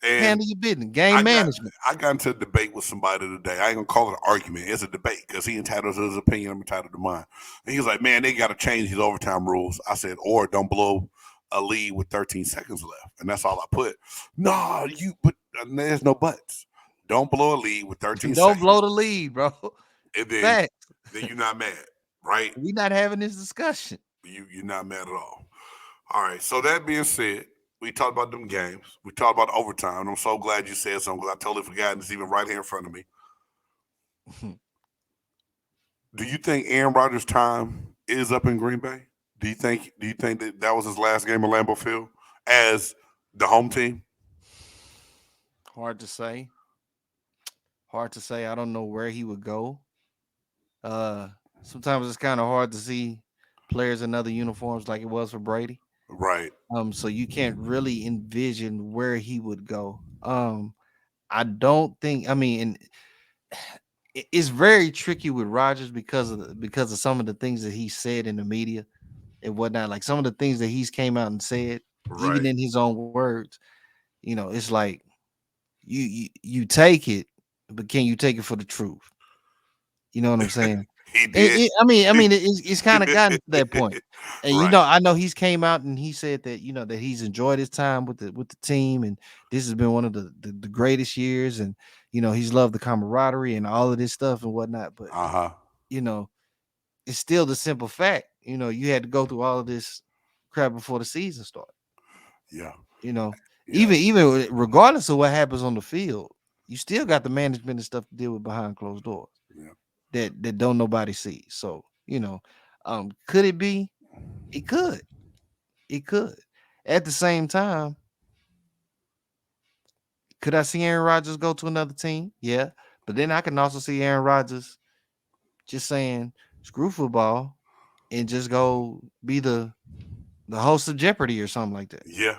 And Handle your business. Game I got management. I got into a debate with somebody today. I ain't gonna call it an argument. It's a debate because he entitled to his opinion. I'm entitled to mine. And he was like, "Man, they got to change these overtime rules." I said, "Or don't blow a lead with 13 seconds left," and that's all I put. No, but there's no buts. Don't blow a lead with 13 Don't blow seconds, the lead, bro. and Facts. then you're not mad, right? We're not having this discussion. You're not mad at all. All right. So that being said, we talked about them games. We talked about overtime. And I'm so glad you said something because I totally forgot. It's even right here in front of me. Do you think Aaron Rodgers' time is up in Green Bay? Do you think that was his last game at Lambeau Field as the home team? Hard to say. Hard to say. I don't know where he would go. Uh, Sometimes it's kind of hard to see players in other uniforms like it was for Brady. Right. So you can't really envision where he would go. I don't think. I mean, and it's very tricky with Rodgers because of some of the things that he said in the media and whatnot. Like some of the things that he's came out and said, even Right. in his own words. It's like you take it, but can you take it for the truth? You know what I'm saying? He did. It's kind of gotten to that point. And Right. I know he's came out and he said that that he's enjoyed his time with the team, and this has been one of the greatest years, and he's loved the camaraderie and all of this stuff and whatnot. But Uh huh. you know, it's still the simple fact. You had to go through all of this crap before the season started. Yeah. You know, Yeah. even regardless of what happens on the field, you still got the management and stuff to deal with behind closed doors Yeah. that don't nobody see. So, could it be? It could. It could. At the same time, could I see Aaron Rodgers go to another team? Yeah. But then I can also see Aaron Rodgers just saying, screw football and just go be the host of Jeopardy or something like that. Yeah.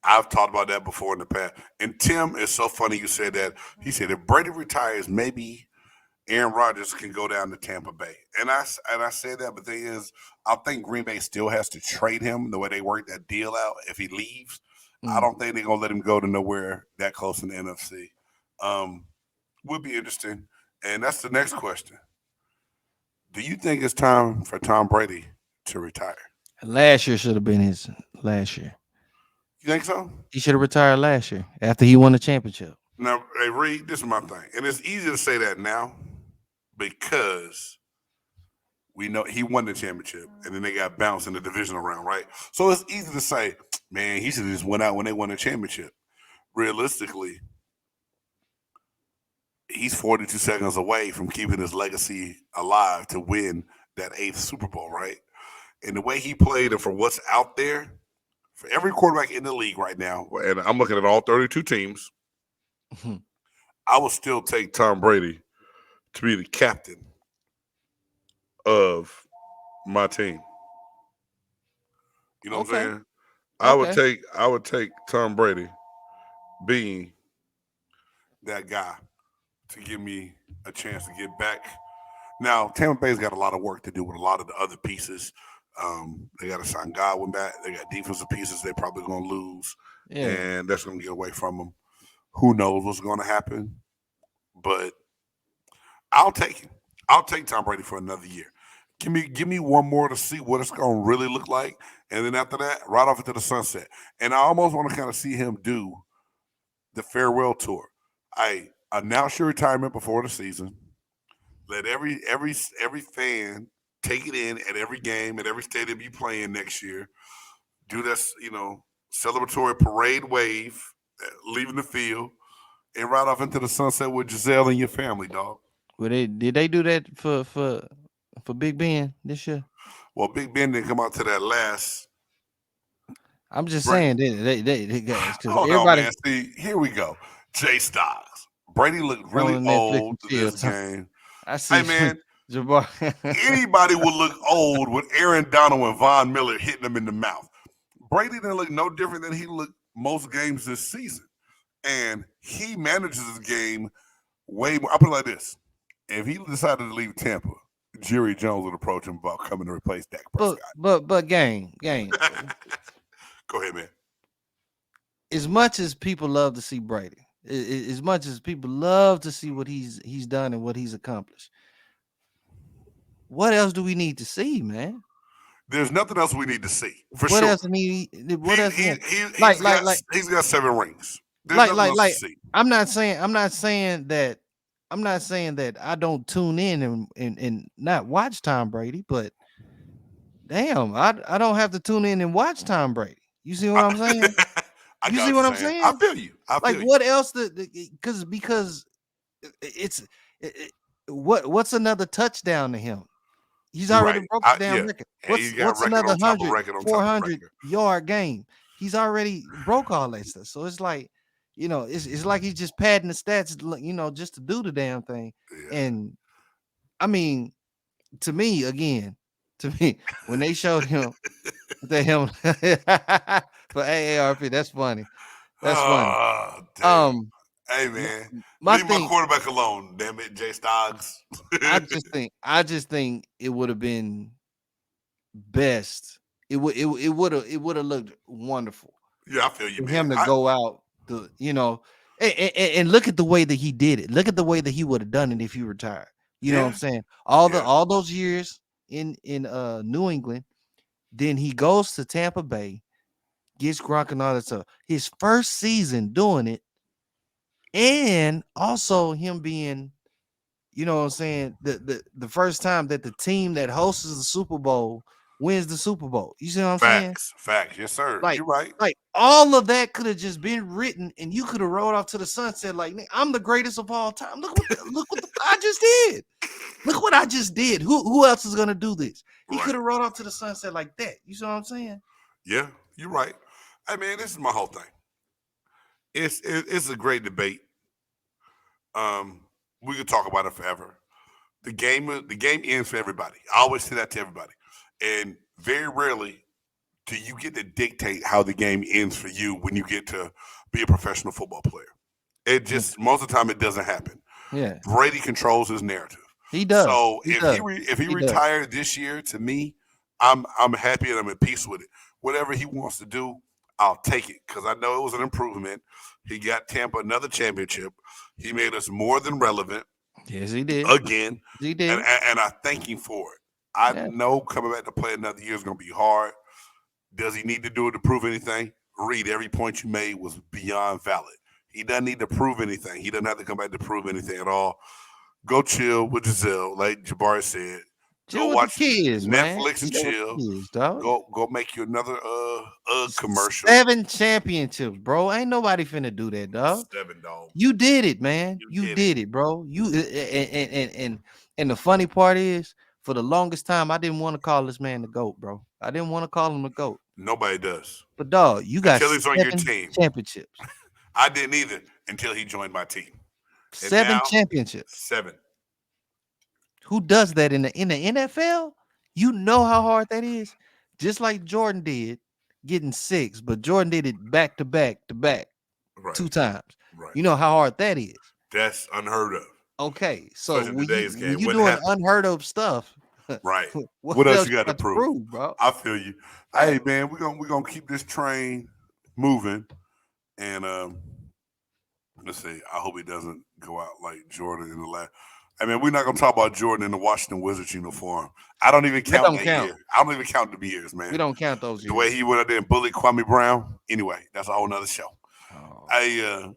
I've talked about that before in the past. And Tim, it's so funny you said that. He said if Brady retires, maybe Aaron Rodgers can go down to Tampa Bay. And I said that, but the thing is, I think Green Bay still has to trade him the way they work that deal out. If he leaves, I Mm. don't think they're gonna let him go to nowhere that close in the NFC. Um, would be interesting. And that's the next question. Do you think it's time for Tom Brady to retire? Last year should have been his last year. You think so? He should have retired last year after he won the championship. Now, hey, Reed, this is my thing. And it's easy to say that now because we know he won the championship and then they got bounced in the divisional round, right? So it's easy to say, man, he should have just went out when they won the championship. Realistically, he's 42 seconds away from keeping his legacy alive to win that eighth Super Bowl, right? And the way he played and for what's out there, for every quarterback in the league right now, and I'm looking at all 32 teams, I would still take Tom Brady to be the captain of my team. You know what I'm Okay. saying? Okay. I would take Tom Brady being that guy to give me a chance to get back. Now, Tampa Bay's got a lot of work to do with a lot of the other pieces. They got to sign Godwin back. They got defensive pieces they're probably going to lose, Yeah. and that's going to get away from them. Who knows what's going to happen? But I'll take him. I'll take Tom Brady for another year. Give me one more to see what it's going to really look like, and then after that, right off into the sunset. And I almost want to kind of see him do the farewell tour. I announce your retirement before the season. Let every fan take it in at every game at every stadium you play in next year. Do this, celebratory parade wave, leaving the field, and ride off into the sunset with Giselle and your family, dog. Well, did they do that for Big Ben this year? Well, Big Ben didn't come out to that last I'm just break. saying they guys because Hold on, everybody man. See, here we go. Jay Stocks. Brady looked really on Netflix old and to chill. this game. I Hey, see man, Jabbar. anybody would look old with Aaron Donald and Von Miller hitting them in the mouth. Brady didn't look no different than he looked most games this season. And he manages his game way more. I put it like this. If he decided to leave Tampa, Jerry Jones would approach him about coming to replace Dak but Prescott. but gang. Go ahead, man. As much as people love to see Brady, as much as people love to see what he's done and what he's accomplished, what else do we need to see, man? There's nothing else we need to see for What sure. else need? What He, else? he, Need? he, Like he's like got like he's got 7 rings. There's nothing else to like. see. I'm not saying that. I'm not saying that I don't tune in and not watch Tom Brady, but damn, I don't have to tune in and watch Tom Brady. You see what I, I'm saying? I You got see what what you're I'm saying. I saying? feel you. I Like feel you. what else? Because it's what's another touchdown to him? He's You're already right. broke the damn Yeah, record. and he's got What's record another on top of 100, record on top of 400 record. yard game? He's already broke all that stuff. So it's like, it's like he's just padding the stats, just to do the damn thing. Yeah, And I mean, to me, again, when they showed him the him for AARP, that's funny. That's funny. oh damn. Um, Hey my, man, my leave my thing, quarterback alone. Damn it, Jay Stoggs. I just think it would have been best. It would have looked wonderful Yeah, I feel you, for man. him to go out and look at the way that he did it. Look at the way that he would have done it if he retired. You know what I'm Yeah, saying? All the yeah. all those years in New England, then he goes to Tampa Bay, gets Gronk and all that stuff. His first season doing it, and also him being, you know what I'm saying, the first time that the team that hosts the Super Bowl wins the Super Bowl. You see what I'm saying? Facts, facts. Yes, sir. Like, You're right. like all of that could have just been written, and you could have rolled off to the sunset like, "Nigga, I'm the greatest of all time. Look what I just did. Look what I just did. Who else is gonna do this?" He Right. could have rolled off to the sunset like that. You see what I'm saying? Yeah, you're right. Hey man, this is my whole thing. It's a great debate. Um, we could talk about it forever. The game ends for everybody. I always say that to everybody, and very rarely do you get to dictate how the game ends for you when you get to be a professional football player. It Yeah, just most of the time it doesn't happen. yeah. Brady controls his narrative. He does. So He does. if he He does. retired this year, to me, I'm happy and I'm at peace with it. Whatever he wants to do, I'll take it because I know it was an improvement. He got Tampa another championship. He made us more than relevant Yes, he did. again, He and did. and I thank him for it. I Yeah. know coming back to play another year is going to be hard. Does he need to do it to prove anything? Read every point you made was beyond valid. He doesn't need to prove anything. He doesn't have to come back to prove anything at all. Go chill with Giselle, like Jabari said. Chill Go with the watch kids, man. Netflix and Chill with chill. the kids, dog. Go make you another commercial. 7 championships, bro. Ain't nobody finna do that, dog. 7 dog. You did it, man. You You did it. did it, bro. And the funny part is, for the longest time, I didn't want to call this man the GOAT, bro. I didn't want to call him the GOAT. Nobody does. But dog, you got Until he's on your 7 team. championships. I didn't either until he joined my team. And 7 now championships. 7. Who does that in the NFL? You know how hard that is. Just like Jordan did, getting 6, but Jordan did it back to back to back Right. 2 times. Right. You know how hard that is. That's unheard of. Okay, so Especially in when today's you when game. you Wouldn't doing happen. unheard of stuff, Right. what Else else you you got to got to prove? prove, bro? I feel you. Hey man, we're gonna keep this train moving. And let's see. I hope he doesn't go out like Jordan in the last. I mean, we're not gonna talk about Jordan in the Washington Wizards uniform. I don't even That count don't that count. year. I don't even count the years, We man. don't count those The way years. he went out there and bullied Kwame Brown. Anyway, that's a whole nother show. Oh, I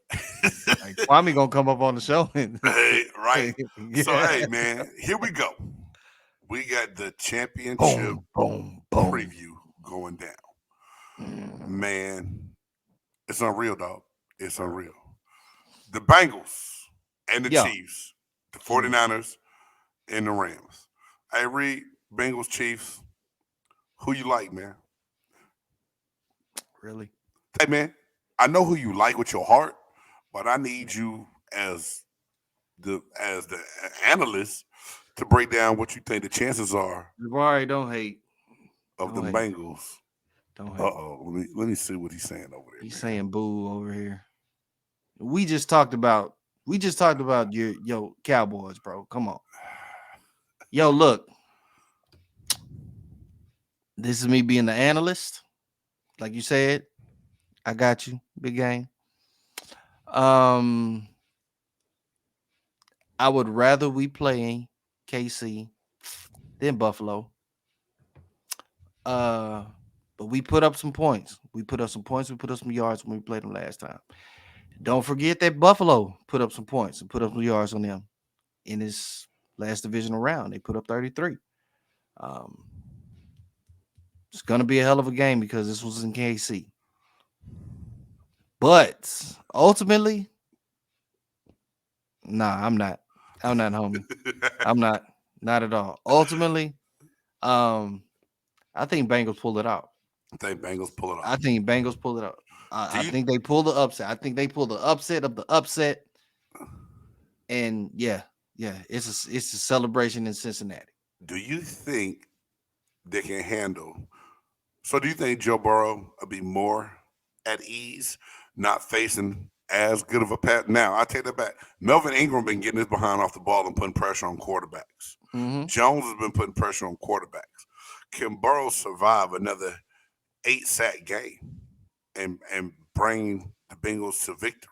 like Kwame gonna come up on the show. hey, right. So Yeah. hey man, here we go. We got the championship Boom, boom, boom. preview going down. Mm. Man, it's unreal, dog. It's unreal. The Bengals and the Yeah. Chiefs, the 49ers and the Rams. Hey, Reed, Bengals, Chiefs, who you like, man? Really? Hey, man, I know who you like with your heart, but I need you as the analyst to break down what you think the chances are Jabari, don't hate. of the Don't hate. Bengals. Don't Uh hate. oh, let me see what he's saying over there. He's Man. saying boo over here. We just talked about your Cowboys, bro. Come on. Yo, look. This is me being the analyst. Like you said, I got you. Big game. I would rather we play KC than Buffalo. But we put up some points. We put up some points. We put up some yards when we played them last time. Don't forget that Buffalo put up some points and put up some yards on them in this last divisional round. They put up 33. Um, it's gonna be a hell of a game because this was in KC. But ultimately, nah, I'm not. I'm not, homie. I'm not at all. Ultimately, um, I think Bengals pull it out. I think Bengals pull it I off. think Bengals pull it out. Do I you think they pull the upset. I think they pull the upset of the upset. And yeah, it's a celebration in Cincinnati. do you think they can handle? So do you think Joe Burrow will be more at ease, not facing as good of a pat? Now I take that back. Melvin Ingram been getting his behind off the ball and putting pressure on quarterbacks. Hmm. Jones has been putting pressure on quarterbacks. Can Burrow survive another 8 sack game and bring the Bengals to victory?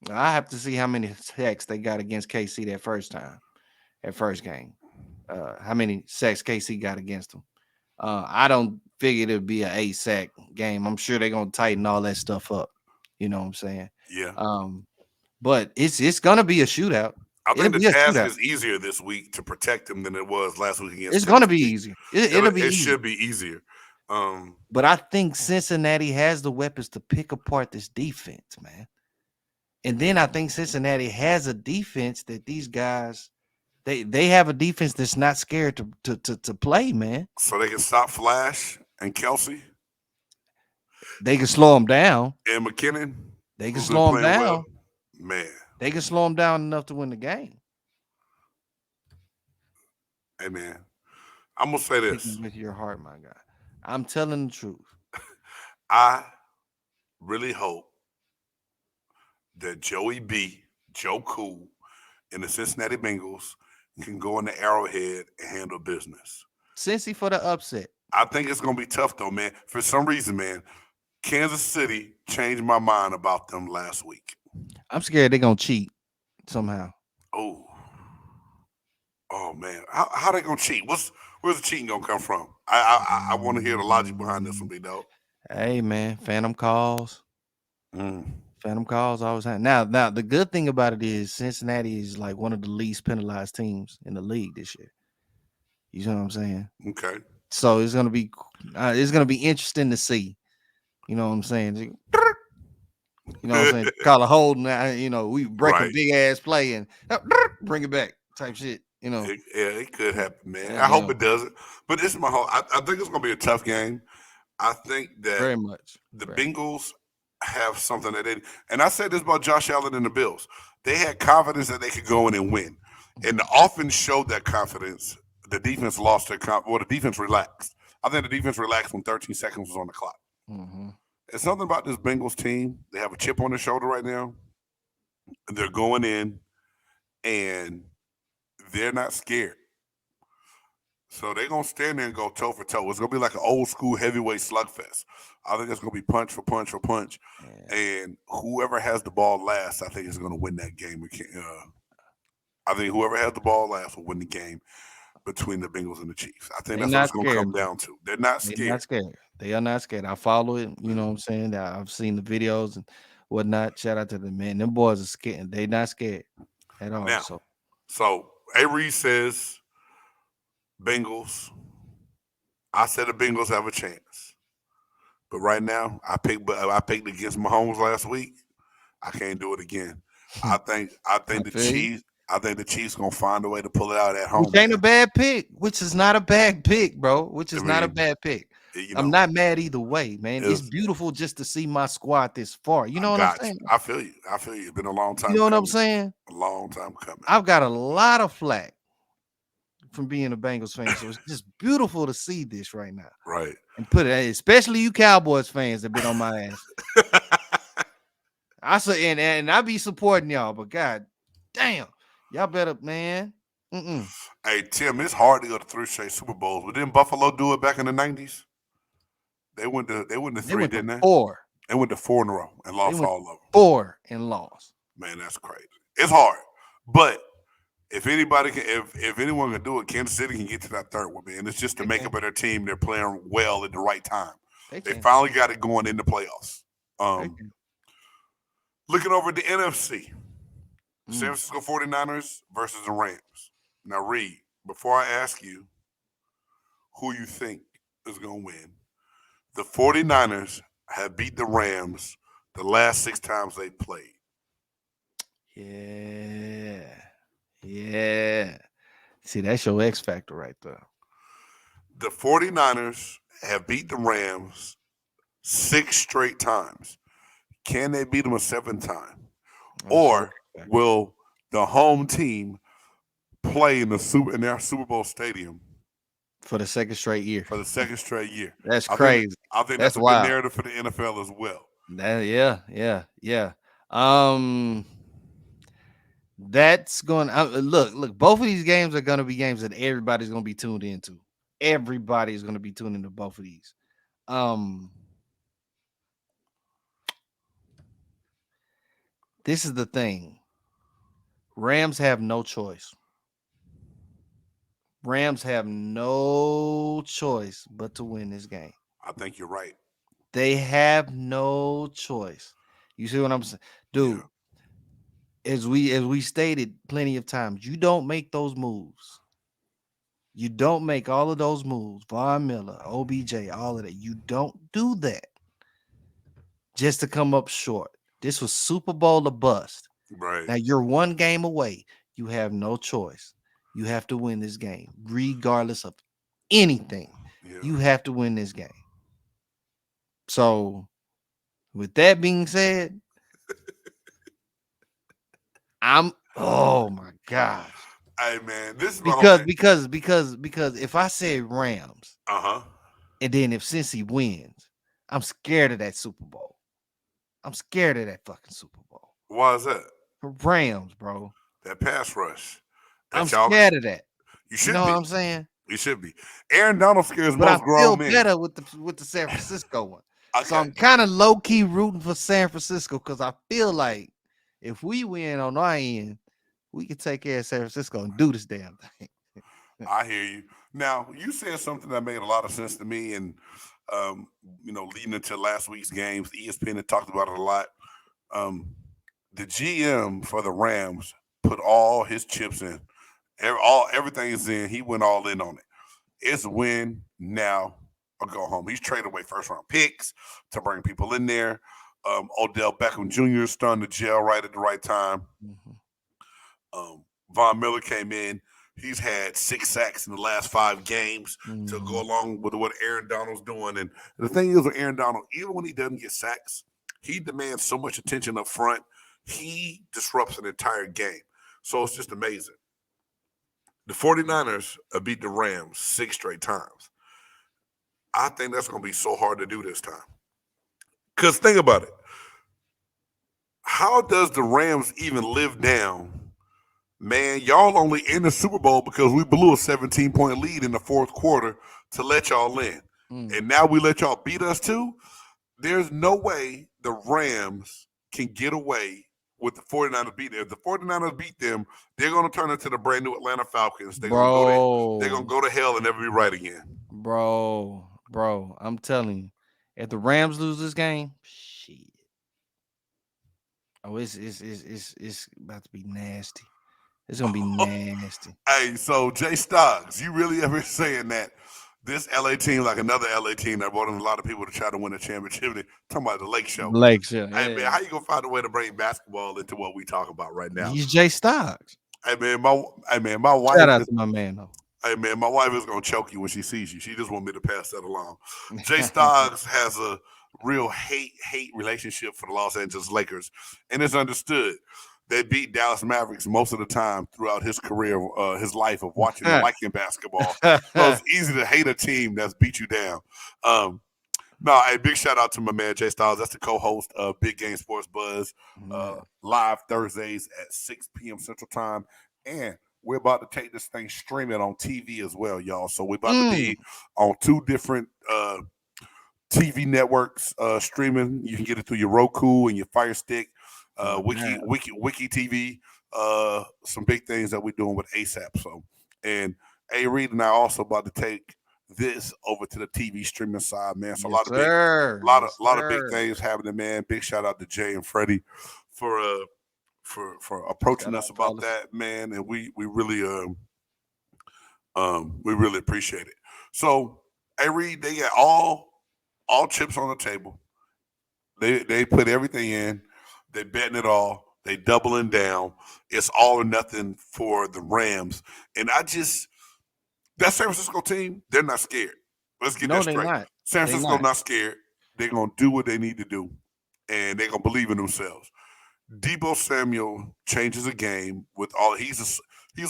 I have to see how many sacks they got against KC that first game. How many sacks KC got against them? I don't figure it'll be an 8 sack game. I'm sure they're gonna tighten all that stuff up. You know what I'm saying? Yeah. Um, but it's gonna be a shootout. I It'll think the be a task shootout. is easier this week to protect him than it was last week against It's gonna be Tennessee. easier. It'll be It easier. should be easier. Um, But I think Cincinnati has the weapons to pick apart this defense, man. And then I think Cincinnati has a defense that these guys they have a defense that's not scared to play, man. so they can stop Flash and Kelsey They can slow them down. and McKinnon, They can who's been slow them playing well. down. Man, They can slow them down enough to win the game. hey man, I'm gonna say Picking this. with your heart, my guy. I'm telling the truth. I really hope that Joey B, Joe Cool, and the Cincinnati Bengals can go in the Arrowhead and handle business. Cincy for the upset. I think it's gonna be tough though, man. For some reason, man, Kansas City changed my mind about them last week. I'm scared they're gonna cheat somehow. Oh, oh man, how they gonna cheat? Where's the cheating gonna come from? I want to hear the logic behind this one, big dog. Hey man, phantom calls. Mm, Phantom calls always happen. Now the good thing about it is Cincinnati is like one of the least penalized teams in the league this year. You know what I'm saying? okay, So it's gonna be interesting to see. You know what I'm saying? You know what I'm saying? Call a holding. We break a right. big ass play and bring it back type shit. You know, Yeah, it could happen, man. I and, hope it doesn't. But this is my whole. I think it's gonna be a tough game. I think that very much. the Very. Bengals have something that they. And I said this about Josh Allen and the Bills. They had confidence that they could go in and win, and the offense showed that confidence. The defense lost their the defense relaxed. I think the defense relaxed when 13 seconds was on the clock. Mm-hmm. It's something about this Bengals team. They have a chip on their shoulder right now. They're going in, and they're not scared. So they're gonna stand there and go toe for toe. It's gonna be like an old school heavyweight slugfest. I think it's gonna be punch for punch for punch, Yeah. and whoever has the ball last, I think is gonna win that game. I think whoever has the ball last will win the game between the Bengals and the Chiefs. I think They that's what not it's gonna come scared, man. down to. They're not They're scared. not scared. They are not scared. I follow it. You know what I'm saying? That I've seen the videos and whatnot. Shout out to them, man. Them boys are scared. They not scared at all. Now, So so A. Reed says Bengals. I said the Bengals have a chance, but right now I picked against Mahomes last week. I can't do it again. I I think the feel you. Chiefs. I think the Chiefs gonna find a way to pull it out at Which home, ain't a man. bad pick. Which is not a bad pick, bro. Which I is not a mean, bad pick. you I'm know, not mad either way, man. It's it's beautiful just to see my squad this far. You I know what I'm got saying? you. I feel you. I feel you. It's been a long You time know what I'm coming. saying? A long time coming. I've got a lot of flack from being a Bengals fan, so it's just beautiful to see this right now Right. and put it, especially you Cowboys fans that been on my ass. I say, and I be supporting y'all, but god damn, y'all better, man. Mm-mm. Hey Tim, it's hard to go to 3 straight Super Bowls, but didn't Buffalo do it back in the '90s? They went to They three, went to didn't they? four. They went to four in a row and They lost went all to of them. four and lost. Man, that's crazy. It's hard, but if anybody can, if anyone can do it, Kansas City can get to that third one, man. It's just the They can. makeup of their team. They're playing well at the right time. They They can. finally got it going in the playoffs. They can. Looking over at the NFC, San Mm. Francisco 49ers versus the Rams. Now, Reed, before I ask you who you think is going to win, the 49ers have beat the Rams the last 6 times they played. Yeah. Yeah. See, that's your X factor right there. The 49ers have beat the Rams 6 straight times. Can they beat them a seventh time? That's your X Or factor. will the home team play in their Super Bowl stadium For the second straight year. for the second straight year? That's I think crazy. I think that's That's a good wild. narrative for the NFL as well. Yeah. Um, that's going. Look. Both of these games are going to be games that everybody's going to be tuned into. Everybody's going to be tuned into both of these. Um, this is the thing. Rams have no choice. Rams have no choice but to win this game. I think you're right. They have no choice. You see what I'm saying, Yeah, dude? As we stated plenty of times, you don't make those moves. You don't make all of those moves. Von Miller, OBJ, all of that. You don't do that just to come up short. This was Super Bowl or bust. right. Now you're one game away. You have no choice. You have to win this game, regardless of anything. Yeah. You have to win this game. So, with that being said, oh my gosh. Hey man, this is my whole Because thing. because because because if I say Rams Uh huh. and then if Cincy wins, I'm scared of that Super Bowl. I'm scared of that fucking Super Bowl. Why is that? Rams, bro. That pass rush. I'm That y'all. scared of that. You You know should what be. I'm saying? You should be. Aaron Donald scares But I most grown feel men. better with the San Francisco one. So Okay. I'm kind of low key rooting for San Francisco because I feel like if we win on our end, we can take care of San Francisco and do this damn thing. I hear you. Now, you said something that made a lot of sense to me, and um, leading into last week's games, ESPN had talked about it a lot. Um, the GM for the Rams put all his chips in. Everything is in. He went all in on it. It's win now or go home. He's traded away first round picks to bring people in there. Odell Beckham Jr. starting to gel right at the right time. Mhm. Von Miller came in. He's had 6 sacks in the last 5 games to go Mhm. along with what Aaron Donald's doing. And the thing is with Aaron Donald, even when he doesn't get sacks, he demands so much attention up front. He disrupts an entire game. So it's just amazing. The 49ers beat the Rams 6 straight times. I think that's going to be so hard to do this time. Because think about it. How does the Rams even live down? Man, y'all only in the Super Bowl because we blew a 17-point lead in the fourth quarter to let y'all in. Mm. And now we let y'all beat us too? There's no way the Rams can get away with the 49ers beating them. If the 49ers beat them, they're going to turn into the brand new Atlanta Falcons. They're going to Bro, go to hell and never be right again. bro, I'm telling you, if the Rams lose this game, shit. Oh, it's about to be nasty. It's gonna be nasty. Hey, so Jay Stoggs, you really ever saying that this LA team, like another LA team that brought in a lot of people to try to win a championship? Talking about the Lake Show. Lakes, yeah, Hey man, yeah. how you gonna find a way to bring basketball into what we talk about right now? He's Jay Stocks. Hey man, my Shout wife out is to my man though. hey man, my wife is gonna choke you when she sees you. She just want me to pass that along. Jay Stoggs has a real hate relationship for the Los Angeles Lakers, and it's understood. They beat Dallas Mavericks most of the time throughout his career, his life of watching and liking basketball. So it's easy to hate a team that's beat you down. Um, no, a big shout out to my man Jay Styles. That's the co-host of Big Game Sports Buzz, Yeah. live Thursdays at 6 p.m. Central Time, and we're about to take this thing streaming on TV as well, y'all. So we're about to Mm. be on 2 different TV networks streaming. You can get it through your Roku and your Fire Stick, No doubt. Wiki TV. Some big things that we're doing with ASAP. So, and A Reed and I also about to take this over to the TV streaming side, man. So a Yes, lot of big, sir. lot of Yes, lot of big sir. things happening, man. Big shout out to Jay and Freddie for for approaching Shout us out, about fellas. that, man. And we really appreciate it. So, A Reed, they got all chips on the table. They put everything in. They betting it all. They doubling down. It's all or nothing for the Rams. And that San Francisco team, they're not scared. Let's get that No, they straight. not. San They Francisco not. not scared. They're gonna do what they need to do, and they're gonna believe in themselves. Debo Samuel changes the game with all. He's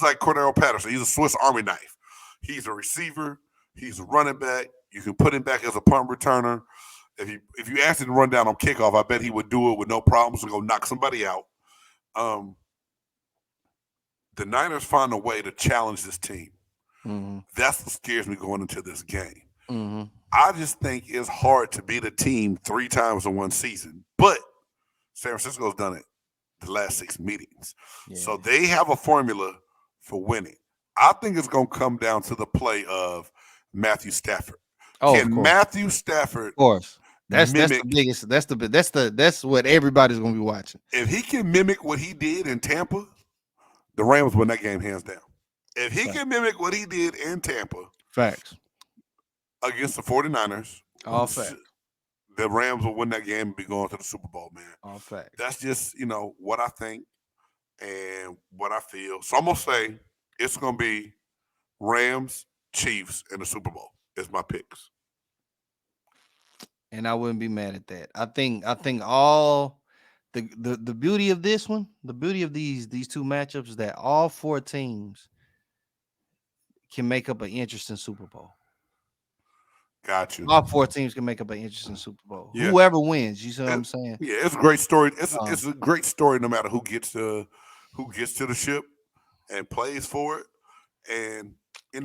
like Cordero Patterson. He's a Swiss Army knife. He's a receiver. He's a running back. You can put him back as a punt returner. If you asked him to run down on kickoff, I bet he would do it with no problems and go knock somebody out. Um, the Niners find a way to challenge this team. Mm-hmm. That's what scares me going into this game. Mm-hmm. I just think it's hard to beat a team 3 times in one season, but San Francisco's done it the last 6 meetings. Yeah. So they have a formula for winning. I think it's going to come down to the play of Matthew Stafford. Oh, Can of course. Matthew Stafford Of course. That's mimic? the biggest. That's what everybody's gonna be watching. If he can mimic what he did in Tampa, the Rams win that game hands down. If he can mimic what he did in Tampa Facts. against the 49ers, All facts. the Rams will win that game and be going to the Super Bowl, man. All facts. That's just, what I think and what I feel. So I'm going to say it's going to be Rams, Chiefs in the Super Bowl is my picks. And I wouldn't be mad at that. I think all the beauty of this one, the beauty of these 2 matchups is that all 4 teams can make up an interesting Super Bowl. Got you. All 4 teams can make up an interesting Super Bowl. Yeah. Whoever wins, you see what I'm saying? Yeah, it's a great story. It's a great story no matter who gets to the ship and plays for it. And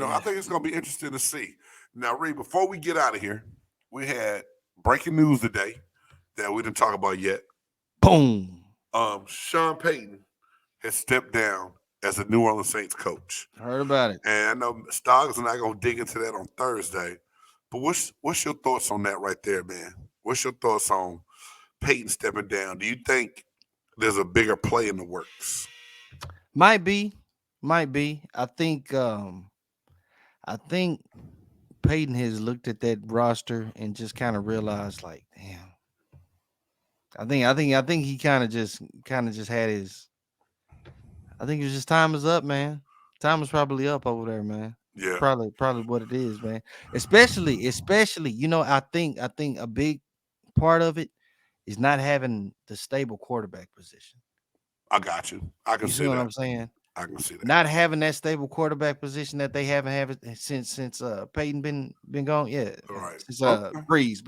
I think it's gonna be interesting to see. Now, Reed, before we get out of here, we had breaking news today that we didn't talk about yet. Boom. Sean Payton has stepped down as the New Orleans Saints coach. Heard about it. And I know Stoggs and I are gonna dig into that on Thursday. But what's your thoughts on that right there, man? What's your thoughts on Peyton stepping down? Do you think there's a bigger play in the works? Might be. I think Peyton has looked at that roster and just kind of realized, like, damn. I think he kind of just had his. I think it's just time is up, man. Time is probably up over there, man. Yeah, probably what it is, man. Especially, I think a big part of it is not having the stable quarterback position. I got you. I can see what that. I'm saying? I can see that. Not having that stable quarterback position that they haven't had since Peyton been gone. Yeah, All right. Since Breeze.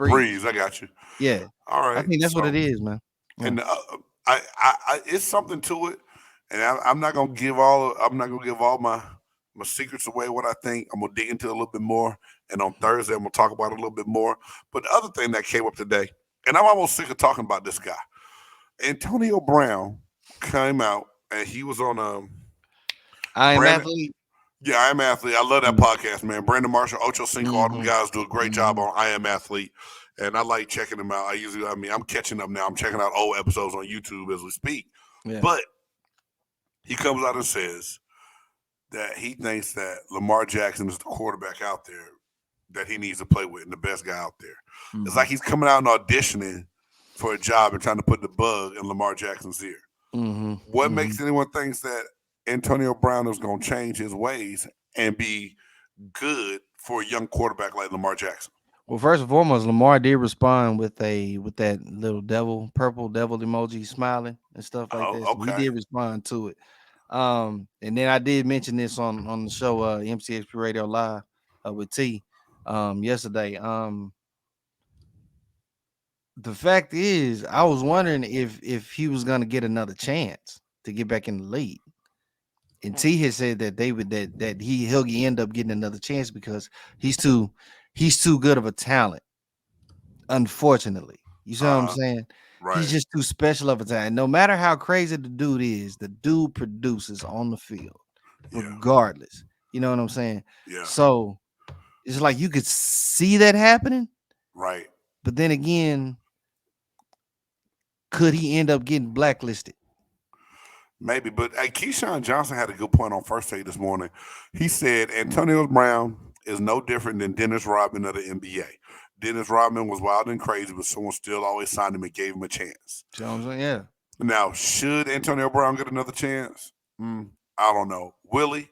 I got you. Yeah. All right. I think that's what it is, man. And I it's something to it. And I'm not gonna give all my secrets away. What I think, I'm gonna dig into it a little bit more. And on Thursday, I'm gonna talk about it a little bit more. But the other thing that came up today, and I'm almost sick of talking about this guy, Antonio Brown came out and he was on I Am Athlete. Yeah, I Am Athlete. I love that podcast, man. Brandon Marshall, Ocho Cinco, all them guys do a great job on I Am Athlete. And I like checking them out. I'm catching up now. I'm checking out old episodes on YouTube as we speak. Yeah. But he comes out and says that he thinks that Lamar Jackson is the quarterback out there that he needs to play with and the best guy out there. Mm-hmm. It's like he's coming out and auditioning for a job and trying to put the bug in Lamar Jackson's ear. Mm-hmm. What makes anyone think that Antonio Brown is going to change his ways and be good for a young quarterback like Lamar Jackson? Well, first and foremost, Lamar did respond with that little purple devil emoji smiling and stuff like that. So he did respond to it. And then I did mention this on the show MCXP Radio Live with T yesterday. The fact is, I was wondering if he was going to get another chance to get back in the league. And T had said that he'll end up getting another chance because he's too good of a talent. Unfortunately, you see what I'm saying? Right. He's just too special of a talent. No matter how crazy the dude is, the dude produces on the field, regardless. You know what I'm saying? Yeah. So it's like you could see that happening, right? But then again, could he end up getting blacklisted? Maybe, but Keyshawn Johnson had a good point on First Take this morning. He said Antonio Brown is no different than Dennis Rodman of the NBA. Dennis Rodman was wild and crazy, but someone still always signed him and gave him a chance. You know what I'm saying? Yeah. Now, should Antonio Brown get another chance? I don't know. Will he?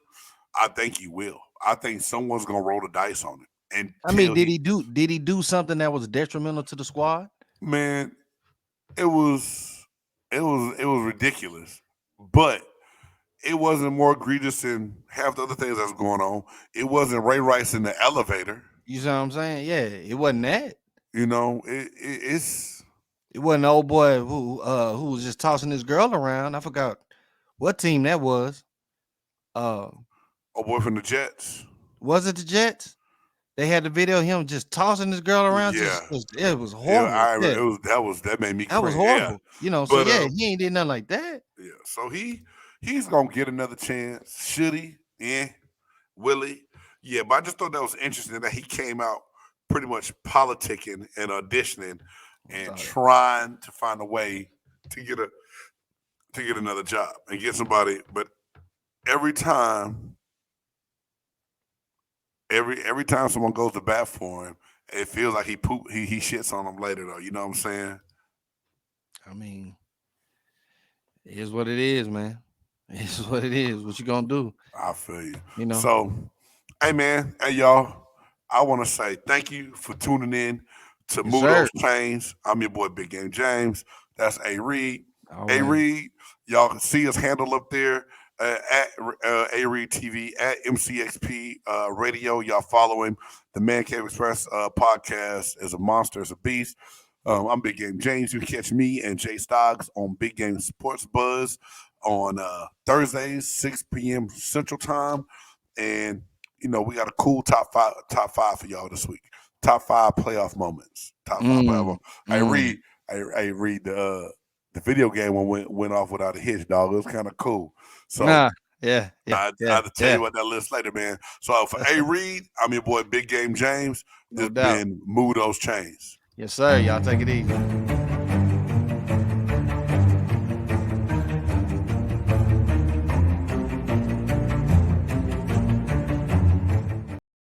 I think he will. I think someone's gonna roll the dice on it I mean, until he. did he do something that was detrimental to the squad? Man, it was it was ridiculous, but it wasn't more egregious than half the other things that's going on. It wasn't Ray Rice in the elevator. You see what I'm saying? Yeah, it wasn't that. You know, it's It wasn't the old boy who was just tossing his girl around. I forgot what team that was. Uh, a boy from the Jets. was it the Jets? They had the video of him just tossing his girl around. Yeah, It was yeah. horrible. Yeah, That made me that was crazy. Yeah, horrible. You know, so but yeah, he ain't did nothing like that. yeah. So he's gonna get another chance. Should he? Yeah. Will he? Yeah. But I just thought that was interesting that he came out pretty much politicking and auditioning and trying to find a way to get another job and get somebody. But every time, every time someone goes to bat for him, it feels like he shits on them later though. You know what I'm saying? I mean, it is what it is, man. It is what it is. What you gonna do? I feel you. You know. So, hey man, hey y'all, I want to say thank you for tuning in to Yes, Move sir. Those Chains. I'm your boy Big Game James. That's A Reed. All A right. Reed, y'all can see us handle up there at A Reed TV at MCXP Radio. Y'all follow him. The Man Cave Express podcast is a monster, is a beast. I'm Big Game James. You can catch me and Jay Stoggs on Big Game Sports Buzz on Thursdays, 6 p.m. Central Time. And you know, we got a cool top five for y'all this week. Top 5 playoff moments. Top 5 playoff moments. I read the video game one went off without a hitch, dog. It was kind of cool. So yeah. I have to tell you what that list later, man. So for A Reed, I'm your boy Big Game James. No This doubt. been Move Those Chains. Yes, sir. Y'all take it easy.